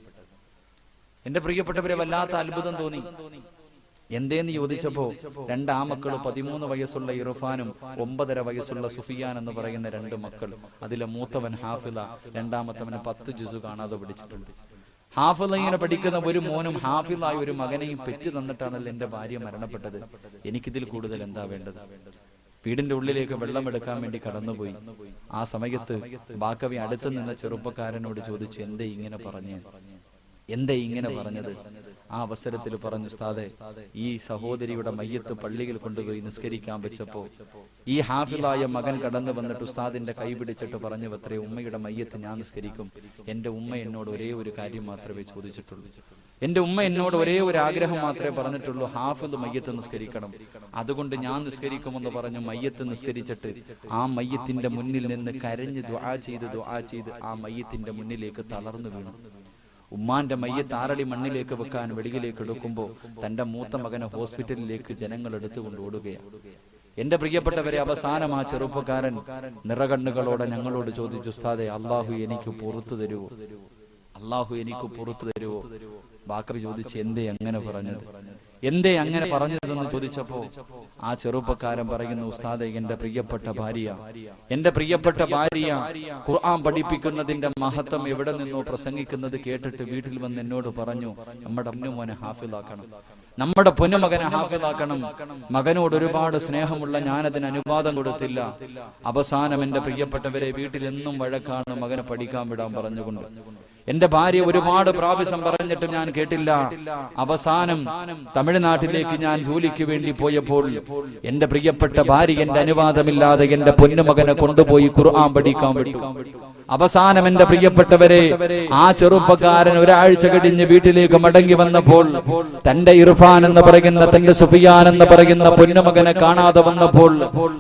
എന്റെ പ്രിയപ്പെട്ടവരെ വല്ലാത്ത അത്ഭുതം തോന്നി. എന്തേന്ന് ചോദിച്ചപ്പോ രണ്ടാമക്കളും 13 വയസ്സുള്ള ഇർഫാനും 9.5 വയസ്സുള്ള സുഫിയാൻ എന്ന് പറയുന്ന രണ്ട് മക്കൾ. അതിലെ മൂത്തവൻ ഹാഫിള, രണ്ടാമത്തവന് 10 ജുസു കാണാതെ പഠിച്ചിട്ടുണ്ട്. ഹാഫിള ഇങ്ങനെ പഠിക്കുന്ന ഒരു മോനും ഹാഫിളായ ഒരു മകനെയും പെറ്റ് തന്നിട്ടാണല്ലോ എന്റെ ഭാര്യ മരണപ്പെട്ടത്. എനിക്കിതിൽ കൂടുതൽ എന്താ വേണ്ടത്? വീടിന്റെ ഉള്ളിലേക്ക് വെള്ളമെടുക്കാൻ വേണ്ടി കടന്നുപോയി. ആ സമയത്ത് ബാക്കവി അടുത്ത് നിന്ന ചെറുപ്പക്കാരനോട് ചോദിച്ചു, എന്തേ ഇങ്ങനെ പറഞ്ഞേ, എന്തേ ഇങ്ങനെ പറഞ്ഞത്? ആ അവസരത്തിൽ പറഞ്ഞു, ഉസ്താദേ, ഈ സഹോദരിയുടെ മയ്യത്ത് പള്ളിയിൽ കൊണ്ടുപോയി നിസ്കരിക്കാൻ വെച്ചപ്പോ ഈ ഹാഫിളായ മകൻ കടന്നു വന്നിട്ട് ഉസ്താദിന്റെ കൈ പിടിച്ചിട്ട് പറഞ്ഞു, അത്രേ, ഉമ്മയുടെ മയ്യത്ത് ഞാൻ നിസ്കരിക്കും. എന്റെ ഉമ്മ എന്നോട് ഒരേ ഒരു കാര്യം മാത്രമേ ചോദിച്ചിട്ടുള്ളൂ. എന്റെ ഉമ്മ എന്നോട് ഒരേ ഒരു ആഗ്രഹം മാത്രമേ പറഞ്ഞിട്ടുള്ളൂ, ഹാഫിള് മയ്യത്ത് നിസ്കരിക്കണം. അതുകൊണ്ട് ഞാൻ നിസ്കരിക്കുമെന്ന് പറഞ്ഞു മയ്യത്ത് നിസ്കരിച്ചിട്ട് ആ മയ്യത്തിന്റെ മുന്നിൽ നിന്ന് കരഞ്ഞ് ദുആ ചെയ്ത് ആ മയ്യത്തിന്റെ മുന്നിലേക്ക് തളർന്നു വീണു. ഉമ്മാന്റെ മയ്യത്ത് ആറടി മണ്ണിലേക്ക് വെക്കാൻ വെളിയിലേക്ക് എടുക്കുമ്പോ തന്റെ മൂത്ത മകനെ ഹോസ്പിറ്റലിലേക്ക് ജനങ്ങൾ എടുത്തുകൊണ്ട് ഓടുകയാണ്. എന്റെ പ്രിയപ്പെട്ടവരെ, അവസാനം ആ ചെറുപ്പക്കാരൻ നിറകണ്ണുകളോടെ ഞങ്ങളോട് ചോദിച്ചു, ഉസ്താദേ, അള്ളാഹു എനിക്ക് പുറത്തു തരുവോ? അള്ളാഹു എനിക്ക് പുറത്തു തരുവോ? ബാക്കവി ചോദിച്ചു, എന്തേ അങ്ങനെ പറഞ്ഞത്? എന്തേ അങ്ങനെ പറഞ്ഞതെന്ന് ചോദിച്ചപ്പോ ആ ചെറുപ്പക്കാരൻ പറയുന്നു, ഉസ്താദേ, എന്റെ പ്രിയപ്പെട്ട ഭാര്യ ഖുർആൻ പഠിപ്പിക്കുന്നതിന്റെ മഹത്വം എവിടെ നിന്നോ പ്രസംഗിക്കുന്നത് കേട്ടിട്ട് വീട്ടിൽ വന്ന് എന്നോട് പറഞ്ഞു, നമ്മുടെ പൊന്നുമോനെ ഹാഫിളാക്കണം, നമ്മുടെ പൊന്നുമകനെ ഹാഫിളാക്കണം. മകനോട് ഒരുപാട് സ്നേഹമുള്ള ഞാനതിന് അനുവാദം കൊടുത്തില്ല. അവസാനം എന്റെ പ്രിയപ്പെട്ടവരെ വീട്ടിൽ എന്നും വഴക്കാണ് മകനെ പഠിക്കാൻ വിടാൻ പറഞ്ഞുകൊണ്ട്. എന്റെ ഭാര്യ ഒരുപാട് പ്രാവശ്യം പറഞ്ഞിട്ട് ഞാൻ കേട്ടില്ല. അവസാനം തമിഴ്നാട്ടിലേക്ക് ഞാൻ ജോലിക്ക് വേണ്ടി പോയപ്പോൾ എന്റെ പ്രിയപ്പെട്ട ഭാര്യ എന്റെ അനുവാദമില്ലാതെ എന്റെ പൊന്നുമകനെ കൊണ്ടുപോയി ഖുർആൻ പഠിക്കാൻ വിട്ടു. അവസാനം എന്റെ പ്രിയപ്പെട്ടവരെ, ആ ചെറുപ്പക്കാരൻ ഒരാഴ്ച കഴിഞ്ഞ് വീട്ടിലേക്ക് മടങ്ങി വന്നപ്പോൾ തന്റെ ഇർഫാൻ എന്ന് പറയുന്ന, തന്റെ സുഫിയാൻ എന്ന് പറയുന്ന പൊന്നുമകനെ കാണാതെ വന്നപ്പോൾ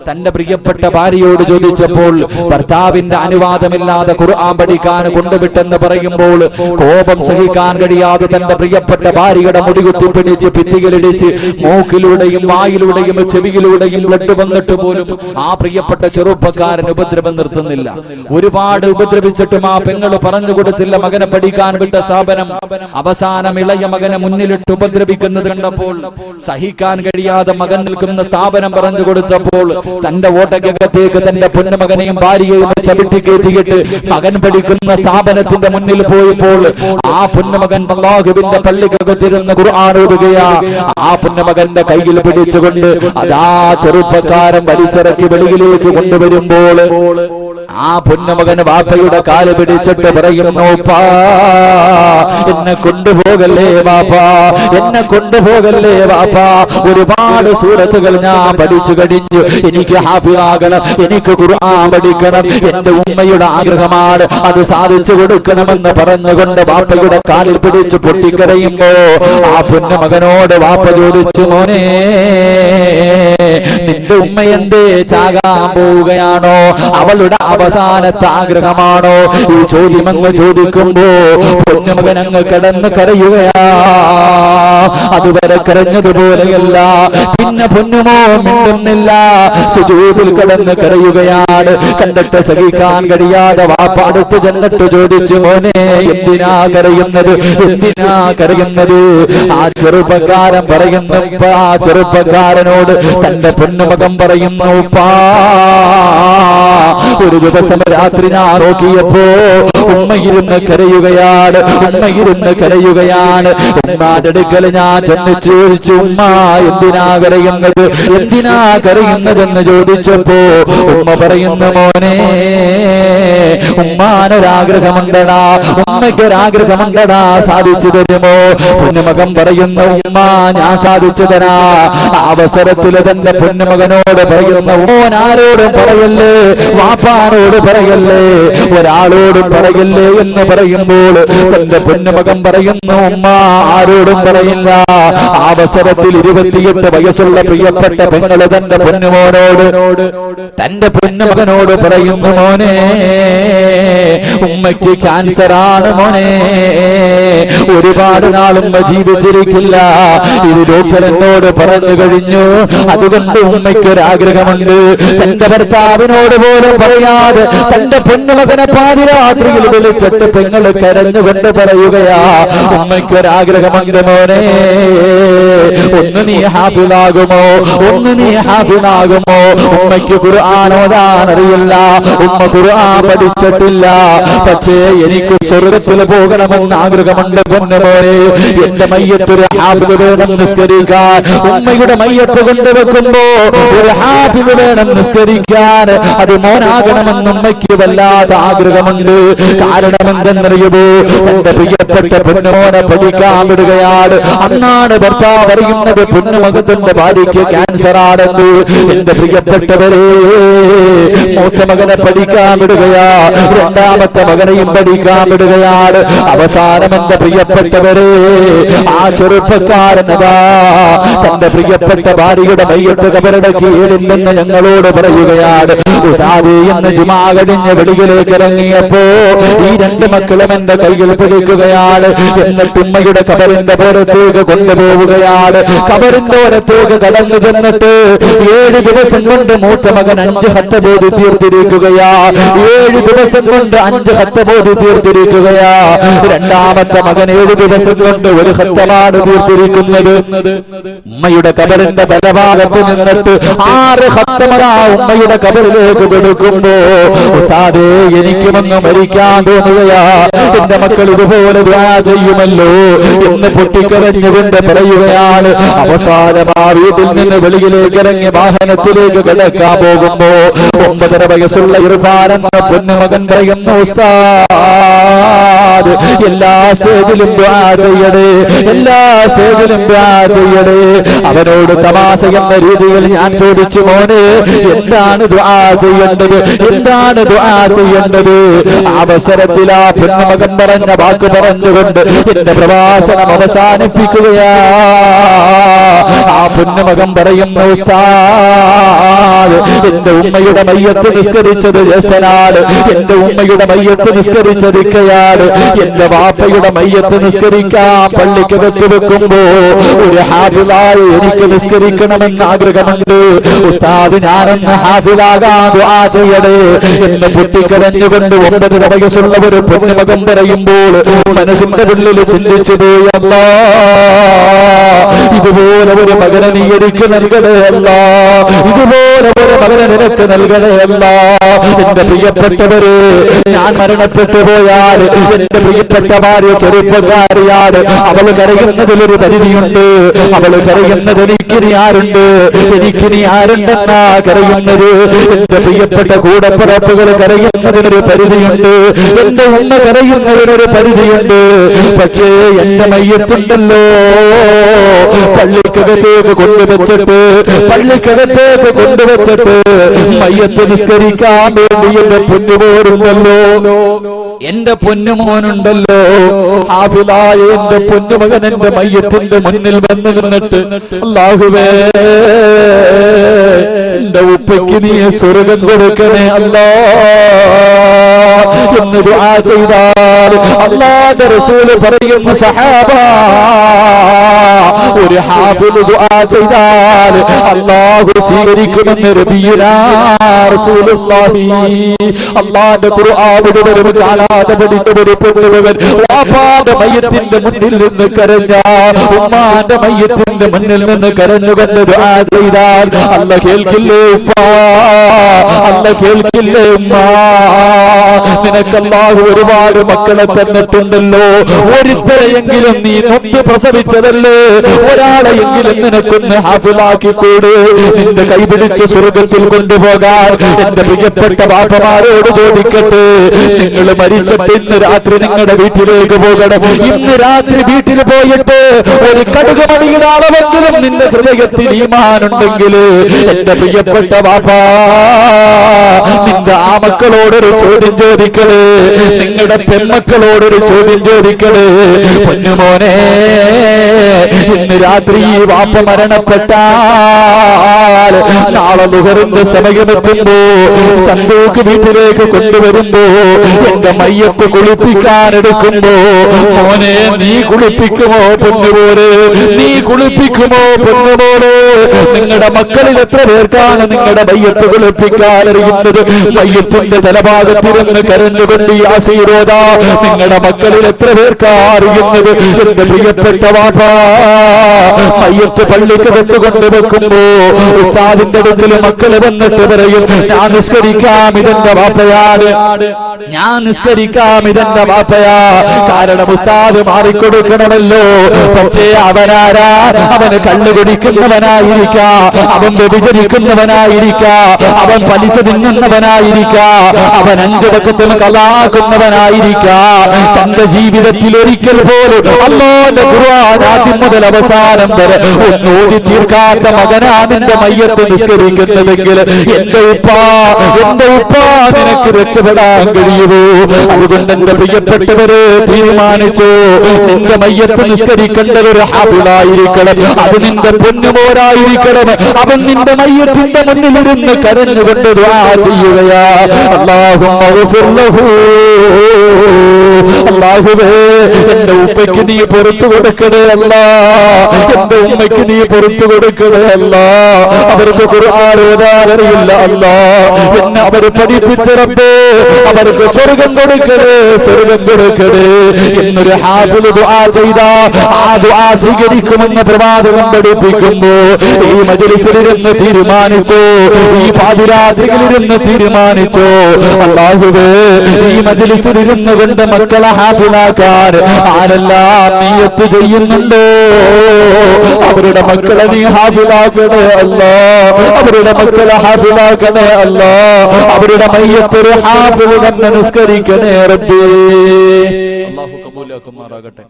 തന്റെ പ്രിയപ്പെട്ട ഭാര്യയോട് ചോദിച്ചപ്പോൾ ഭർത്താവിന്റെ അനുവാദമില്ലാതെ ഖുർആൻ പഠിക്കാൻ കൊണ്ടുവിട്ടെന്ന് പറയുമ്പോൾ കോപം സഹിക്കാൻ കഴിയാതെ തന്റെ പ്രിയപ്പെട്ട ഭാര്യയുടെ മുടികുത്തി പിടിച്ച് ഭിത്തിയിലിടിച്ച് മൂക്കിലൂടെയും വായിലൂടെയും ചെവിയിലൂടെയും ബ്ലഡ് വന്നിട്ട് പോലും ആ പ്രിയപ്പെട്ട ചെറുപ്പക്കാരൻ ഉപദ്രവം നിർത്തുന്നില്ല. ഒരുപാട് ഉപദ്രവിച്ചിട്ടും ആ പെങ്ങള് പറഞ്ഞു കൊടുത്തില്ല മകനെ പഠിക്കാൻ വിട്ട സ്ഥാപനം. അവസാനം ഇളയ മകനെ മുന്നിലിട്ട് ഉപദ്രവിക്കുന്നത് കണ്ടപ്പോൾ സഹിക്കാൻ കഴിയാതെ മകൻ നിൽക്കുന്ന സ്ഥാപനം പറഞ്ഞു കൊടുത്തപ്പോൾ തന്റെ ഓട്ടക്കകത്തേക്ക് തന്റെ പൊന്നുമകനെയും ഭാര്യയെയും ചവിട്ടി കയറ്റിയിട്ട് മകൻ പഠിക്കുന്ന സ്ഥാപനത്തിന്റെ മുന്നിൽ പോയപ്പോൾ ആ പൊന്നുമകൻ അല്ലാഹുവിന്റെ പള്ളിക്കകത്തിരുന്ന് ഖുർആൻ ഓതുകയാ. ആ പൊന്നുമകന്റെ കയ്യിൽ പിടിച്ചുകൊണ്ട് അതാ ചെറുപ്പക്കാരൻ വലിച്ചിറക്കി വെളിയിലേക്ക് കൊണ്ടുവരുമ്പോൾ ആ ആ പൊന്നുമകൻ വാപ്പയുടെ കാല് പിടിച്ചിട്ട് പറയുന്നു, ഉപ്പാ എന്നെ കൊണ്ടുപോകല്ലേ വാപ്പാ, എന്നെ കൊണ്ടുപോകല്ലേ വാപ്പാ. ഒരുപാട് സൂറത്തുകൾ ഞാൻ പഠിച്ചു കഴിഞ്ഞു, എനിക്ക് ഹാഫിളാകണം, എനിക്ക് ഖുർആൻ പഠിക്കണം, എന്റെ ഉമ്മയുടെ ആഗ്രഹമാണ്, അത് സാധിച്ചു കൊടുക്കണമെന്ന് പറഞ്ഞുകൊണ്ട് വാപ്പയുടെ കാലിൽ പിടിച്ച് പൊട്ടിക്കരയുമ്പോ ആ പൊന്നുമകനോട് വാപ്പ ചോദിച്ചു, മോനെ നിന്റെ ഉമ്മ എന്തേ ചാകാൻ പോവുകയാണോ, അവളുടെ അവസാനത്തെ ആഗ്രഹമാണോ? ഈ ചോദ്യം അങ്ങ് ചോദിക്കുമ്പോ പൊന്നുമകൻ അങ്ങ് കിടന്ന് കരയുകയാ. അതുവരെ കരഞ്ഞതുപോലെയല്ല. പിന്നെ പൊന്നുമോ മിണ്ടുന്നില്ല, സുജൂദിൽ കിടന്ന് കരയുകയാണ്. കണ്ടിട്ട് സഹിക്കാൻ കഴിയാതെ വാപ്പ അടുത്ത് ചെന്നിട്ട് ചോദിച്ചു, മോനെ എന്തിനാ കരയുന്നത്, എന്തിനാ കരയുന്നത്? ആ ചെറുപ്പക്കാരൻ പറയുന്നു, ആ ചെറുപ്പക്കാരനോട് തന്റെ പൊന്നുമകൻ പറയുന്നു, ഉപ്പാ ഒരു ദിവസം രാത്രി ഞാൻ നോക്കിയപ്പോ ഉമ്മയിരുന്ന് കരയുകയാണ്, ഉമ്മയിരുന്ന് കരയുകയാണ്. ഉമ്മാന്റെ അടുക്കൽ ഞാൻ ചെന്ന് ചോദിച്ചു, ഉമ്മ എന്തിനാ കരയുന്നത്, എന്തിനാ കരയുന്നതെന്ന് ചോദിച്ചപ്പോ ഉമ്മ പറയുന്നു, മോനെ ഉമ്മാനൊരാഗ്രഹമുണ്ടടാ, ഉമ്മയ്ക്കൊരാഗ്രഹമുണ്ടടാ, സാധിച്ചു തരുമോ? പൊന്നുമകൻ പറയുന്നു, ഉമ്മ ഞാൻ സാധിച്ചു തരാ. അവസരത്തിൽ തന്റെ പൊന്നുമകനോട് പറയുന്ന, മോൻ ആരോടും പറയല്ലേ, വാപ്പാനോട് പറയല്ലേ, ഒരാളോടും പറയല്ലേ എന്ന് പറയുമ്പോൾ തന്റെ പൊന്നുമകൻ പറയുന്നു, ഉമ്മ ആരോടും പറയില്ല. അവസരത്തിൽ 28 വയസ്സുള്ള പ്രിയപ്പെട്ട പെങ്ങള് തന്റെ പൊന്നുമോനോട്, തന്റെ പൊന്നുമകനോട് പറയുന്നു, മോനെ ഉമ്മയ്ക്ക് ക്യാൻസറാണ് മോനെ, ഒരുപാട് നാളും ജീവിച്ചിരിക്കില്ല, ഇത് ഡോക്ടർ എന്നോട് പറഞ്ഞു കഴിഞ്ഞു. അതുകൊണ്ട് ഉമ്മയ്ക്കൊരാഗ്രഹമുണ്ട്. തന്റെ ഭർത്താവിനോട് പോലും പറയാതെ തന്റെ പൊന്നുമകനെ പാതിരാത്രിയിൽ വിളിച്ചിട്ട് പെങ്ങള് കരഞ്ഞുകൊണ്ട് പറയുകയാ, ഉമ്മയ്ക്കൊരാഗ്രഹമുണ്ട് മോനെ, ഒന്ന് നീ ഹാഫിളാകുമോ, ഒന്ന് നീ ഹാഫിളാകുമോ? ഉമ്മയ്ക്ക് ഖുർആൻ ഓതാൻ അറിയില്ല, ഉമ്മ ഖുർആൻ പഠിച്ചിട്ടില്ല, പക്ഷേ എനിക്ക് സ്വർഗ്ഗത്തിൽ പോകണമെന്ന് ആഗ്രഹമുണ്ട് പൊന്നുമോനെ. എന്റെ മയ്യത്തൊരു ഹാഫിള് വേണം നിസ്കരിക്കാൻ. ഉമ്മയുടെ മയ്യത്ത് കൊണ്ടുവെക്കുമ്പോ ഒരു ഹാഫിള് വേണം നിസ്കരിക്കാൻ. അത് മോനാകണമെന്ന് ഉമ്മയ്ക്ക് വല്ലാത്ത ആഗ്രഹമുണ്ട്. കാരണം എന്തെന്നറിയുമോ? തന്റെ പ്രിയപ്പെട്ട പൊന്നുമോനെ പഠിക്കാൻ വിടുകയാണ്. അന്നാണ് ഭർത്താവ് അറിയുന്നത് പൊന്നുമകത്തിന്റെ ഭാര്യയ്ക്ക് ക്യാൻസർ ആണെന്ന്. എന്റെ പ്രിയപ്പെട്ടവരെ, മൂത്ത മകനെ പഠിക്കാൻ വിടുകയാ, രണ്ടാമത്തെ മകനെയും പഠിക്കാൻ വിടുകയാണ്. അവസാനം എന്റെ പ്രിയപ്പെട്ടവരെ, ആ ചെറുപ്പക്കാരനതാ തന്റെ പ്രിയപ്പെട്ട ഭാര്യയുടെ മയ്യത്ത് കബറുടെ കീഴില്ലെന്ന് ഞങ്ങളോട് പറയുകയാണ്. ഉസാദി എന്ന് ജുമാ കഴിഞ്ഞ് വെളിയിലേക്ക് ഇറങ്ങിയപ്പോ ഈ 2 മക്കളും എന്റെ കയ്യിൽ പിടിക്കുകയാണ്. എന്നിട്ട് ഉമ്മയുടെ കബറിന്റെ പുറത്തേക്ക് കൊണ്ടുപോവുകയാണ്. കബറിന്റെ പുറത്തേക്ക് കടന്നു ചെന്നിട്ട് 7 ദിവസം കൊണ്ട് മൂത്ത മകൻ 5 ഹത്ത് ബോധി തീർത്തിരിക്കുകയാ. 7 ദിവസം കൊണ്ട് 5 ഹത്ത് ബോധി തീർത്തിരിക്കുകയാ. രണ്ടാമത്തെ മകൻ 7 ദിവസം കൊണ്ട് 1 ഹത്തമാണ് തീർത്തിരിക്കുന്നത്. ഉമ്മയുടെ കബറിന്റെ ബലഭാഗത്ത് നിന്നിട്ട് 6 ഹത്തമതാ ഉമ്മയുടെ കബറിലേക്ക് കൊടുക്കുമ്പോ ഉസ്താദേ എനിക്കുമൊന്ന് മരിക്കാൻ തോന്നുകയാ, എന്റെ മക്കൾ ഇതുപോലെ ദുആ ചെയ്യുമല്ലോ എന്ന് പൊട്ടിക്കരഞ്ഞുകൊണ്ട് പറയുകയാണ്. അവസാനം ആ വീട്ടിൽ നിന്ന് വെളിയിലേക്ക് ഇറങ്ങി വാഹനത്തിലേക്ക് കിടക്കാൻ പോകുമ്പോ 9.5 വയസ്സുള്ള ഇർഫാൻ എന്ന പൊന്നുമകൻ പറയുന്നു, ഉസ്താദ് എല്ലാ സ്റ്റേജിലും ദുആ ചെയ്യണേ, എല്ലാ സ്റ്റേജിലും ദുആ ചെയ്യണേ. അവനോട് തമാശ എന്ന രീതിയിൽ ഞാൻ ചോദിച്ചു, മോനെ എന്താണ് ദുആ ചെയ്യേണ്ടത്, എന്താണ് ദുആ ചെയ്യേണ്ടത്? അവസരത്തിൽ ആ പൊന്നുമകൻ പറഞ്ഞ വാക്ക് പറഞ്ഞുകൊണ്ട് എന്റെ പ്രഭാഷണം അവസാനിപ്പിക്കുകയാ. ആ പൊന്നുമകൻ പറയുന്നു, ഉസ്താദ് എന്റെ ഉമ്മയുടെ മയ്യത്ത് നിസ്കരിച്ചത് ജ്യേഷ്ഠനാണ്, എന്റെ ഉമ്മയുടെ മയ്യത്ത് നിസ്കരിച്ചത് ഇക്കയാണ്, എന്റെ വാപ്പയുടെ മയ്യത്ത് നിസ്കരിക്കാൻ പള്ളിക്ക് വെക്കുമ്പോ ഒരു ഹാഫിളായി എനിക്ക് നിസ്കരിക്കണമെന്ന് ആഗ്രഹമുണ്ട്. ഉസ്താദ് ഞാനെന്ന് ഹാഫിളാകാൻ ദുആ ചെയ്യണേ എന്ന് പൊട്ടിക്കരഞ്ഞുകൊണ്ട് 9 വയസ്സുള്ള ഒരു പൊന്നുമകൻ പറയുമ്പോൾ മനസ്സിന്റെ ഉള്ളിൽ ചിന്തിച്ചു പോയി, അല്ലാഹ് ഇതുപോലെ ഒരു മകനെ നീ എനിക്ക് നൽകണേ അല്ലാഹ്, ഇതുപോലെ ഒരു മകനെ നിനക്ക് നൽകണേ അല്ലാഹ്. എന്റെ പ്രിയപ്പെട്ടവര്, ഞാൻ മരണപ്പെട്ടു പോയാൽ എന്റെ പ്രിയപ്പെട്ട ഭാര്യ ചെറുപ്പക്കാരിയാണ്. അവൾ കരയുന്നതിലൊരു പരിധിയുണ്ട്. അവൾ കരയുന്നത് എനിക്കിനി ആരുണ്ട്, എനിക്കിനി ആരുണ്ടെന്നാ കരയുന്നത്. എന്റെ പ്രിയപ്പെട്ട കൂടപ്പിറപ്പുകൾ കരയുന്നതിനൊരു പരിധിയുണ്ട്. എന്റെ ഉമ്മ കരയുന്നതിനൊരു പരിധിയുണ്ട്. പക്ഷേ എന്റെ മയ്യത്തുണ്ടല്ലോ, പള്ളിക്കകത്തേക്ക് കൊണ്ടുവച്ചിട്ട് മയ്യത്ത് നിസ്കരിക്കാൻ വേണ്ടി എന്റെ പൊന്നുമോനുണ്ടല്ലോ, എന്റെ പൊന്നുമോനുണ്ടല്ലോ, ഹാഫിളായ എന്റെ പൊന്നുമകൻ എന്റെ മയ്യത്തിന്റെ മുന്നിൽ വന്നു നിന്നിട്ട്, അല്ലാഹുവേ എന്റെ ഉപ്പയ്ക്ക് നീ സ്വർഗം കൊടുക്കണേ അല്ലാ എന്ന് ദുആ ചെയ്താൽ അല്ലാഹുവിന്റെ റസൂൽ പറയുന്നു, സഹാബ, ഒരു ഹാഫിള് ദുആ ചെയ്താൽ അല്ലാഹു സ്വീകരിക്കുമെന്ന് നബിയുനാ റസൂലുള്ളാഹി. അല്ലാഹുവിന്റെ ഖുർആനിൽ വരും കാണാതെ പഠിച്ച ഒരു പൊന്നുമകൻ വാപ്പാന്റെ മയ്യത്തിന്റെ മുന്നിൽ നിന്ന് കരഞ്ഞ, ഉമ്മാന്റെ മയ്യത്തിന്റെ മുന്നിൽ നിന്ന് കരഞ്ഞുകൊണ്ട് ദുആ ചെയ്താൽ അല്ലാഹു കേൾക്കില്ലേ ഉപ്പാ, അല്ലാഹു കേൾക്കില്ലേ ഉമ്മാ? നിനക്ക് അല്ലാഹു ഒരുപാട് മക്കളെ തന്നിട്ടുണ്ടല്ലോ, ഒരുത്തരെയെങ്കിലും നീ നൊന്ത് പ്രസവിച്ചതല്ലേ, ഒരാളെയെങ്കിലും നിനക്കൊന്ന് ഹാഫിളാക്കിക്കൂട്, നിന്റെ കൈപിടിച്ച് സ്വർഗത്തിൽ കൊണ്ടുപോകാൻ. എന്റെ പ്രിയപ്പെട്ട ബാപ്പമാരോട് ചോദിക്കട്ടെ, നിങ്ങൾ മരിച്ചിട്ട് ഇന്ന് രാത്രി നിങ്ങളുടെ വീട്ടിലേക്ക് പോകണം. ഇന്ന് രാത്രി വീട്ടിൽ പോയിട്ട് ഒരു കടുകുമണിയുടെ അളവെങ്കിലും നിന്റെ ഹൃദയത്തിൽ ഈമാനുണ്ടെങ്കിൽ എന്റെ പ്രിയപ്പെട്ട ബാപ്പാ, നിന്റെ ആ മക്കളോടൊരു ചോദ്യം ചോദിക്കള്, നിങ്ങളുടെ പെൺമക്കളോടൊരു ചോദ്യം ചോദിക്കള്, പൊന്നുമോനെ ഇന്ന് രാത്രി വാപ്പ മരണപ്പെട്ടാൽ നാളെ ദുഹറിന്റെ സമയമെത്തുമ്പോ സന്തൂക്ക് വീട്ടിലേക്ക് കൊണ്ടുവരുമ്പോ എന്റെ മയ്യത്ത് കുളിപ്പിക്കാൻ എടുക്കുമ്പോ, മോനെ നീ കുളിപ്പിക്കുമോ പൊന്നുപോലെ, നീ കുളിപ്പിക്കുമോ പൊന്നുപോലെ? നിങ്ങളുടെ മക്കളിൽ എത്ര പേർക്കാണ് നിങ്ങളുടെ മയ്യത്ത് കുളിപ്പിക്കാൻ അറിയുന്നത്? മയ്യത്തിന്റെ തലഭാഗത്തിരുന്ന് കരഞ്ഞുകൊണ്ട് യാസീനോദ നിങ്ങളുടെ മക്കളിൽ എത്ര പേർക്കാ അറിയുന്നത്? എന്റെ പ്രിയപ്പെട്ട വാപ്പാ, മയ്യത്ത് പള്ളിക്കകത്ത് കൊണ്ടുവെക്കുമ്പോ ഉസ്താദിന്റെ അടുക്കൽ മക്കള് വന്നിട്ട് പറയും, ഞാൻ നിസ്കരിക്കാം ഇതെന്റെ വാപ്പയാണ്, ഞാൻ നിസ്കരിക്കാം ഇതെന്റെ വാപ്പയാ. കാരണം ഉസ്താദ് മാറിക്കൊടുക്കണമല്ലോ. പക്ഷേ അവനാരാ? അവന് കള്ളു കുടിക്കുന്നവനായിരിക്കാം, അവൻ വ്യഭിചരിക്കുന്നവനായിരിക്കാം, അവൻ പലിശ തിന്നുന്നവനായിരിക്കാം, അവൻ 5 വഖത്തും കളാക്കുന്നവനായിരിക്കാം. തന്റെ ജീവിതത്തിൽ ഒരിക്കൽ പോലും അല്ലാഹുവിന്റെ ഖുർആൻ ആദ്യം മുതൽ അവസാനം വരെ ഒന്നോതി തീർക്കാത്ത മകനാ നിന്റെ മയ്യത്ത് നിസ്കരിക്കുന്നതെങ്കിൽ എന്റെ ഉപ്പാ നിനക്ക് രക്ഷപ്പെടാൻ കഴിയുമോ? അതുകൊണ്ട് എന്റെ പ്രിയപ്പെട്ടവര് തീരുമാനിച്ചു, നിന്റെ മയ്യത്ത് നിസ്കരിക്കേണ്ടത് ഒരു ഹാഫിളായിരിക്കണം, അത് നിന്റെ പൊന്നുമോരായിരിക്കണം. അവൻ നിന്റെ മയ്യത്തിന്റെ മുന്നിലിരുന്ന് കരഞ്ഞുകൊണ്ട് ദുആ ചെയ്യുകയാ, അല്ലാഹുമ്മ ഗ്ഫിർ ലഹു, അല്ലാഹുവേ എന്റെ ഉപ്പയ്ക്ക് നീ പുറത്തു കൊടുക്കണേ അല്ലാ, എന്റെ ഉമ്മയ്ക്ക് നീ പുറത്തു കൊടുക്കണേ അല്ലാ. അവർക്ക് ഖുർആൻ ഓതാൻ അറിയില്ല അല്ലാ, എന്നെ അവർ പഠിപ്പിച്ച റബ്ബേ, അവർക്ക് സ്വർഗം കൊടുക്കണേ, സ്വർഗം കൊടുക്കണേ എന്നൊരു ഹാഫിള് ദുആ ചെയ്താ ആ ദുആ സ്വീകരിക്കുമെന്ന് പ്രവാചകൻ പഠിപ്പിക്കുമ്പോ ഈ മജ്‌ലിസിലിരുന്ന് തീരുമാനിച്ചു, ഈ പാതിരാത്രികളിലിരുന്ന് തീരുമാനിച്ചു, അല്ലാഹുവേ ഈ മജ്‌ലിസിലിരുന്ന് കൊണ്ട് മക്കളെ ഹാഫിളാക്കാൻ ആരെല്ലാം നിയ്യത്ത് ചെയ്യുന്നുണ്ടോ അവരുടെ മക്കളെ നീ ഹാഫിളാക്കണേ അല്ലാ, അവരുടെ മക്കളെ ഹാഫിളാക്കണേ അല്ലാ, അവരുടെ മയ്യത്തൊരു ഹാഫിള് തന്നെ നിസ്കരിക്കണേ റബ്ബേ. അല്ലാഹു കബൂലാക്കുമാറാകട്ടെ.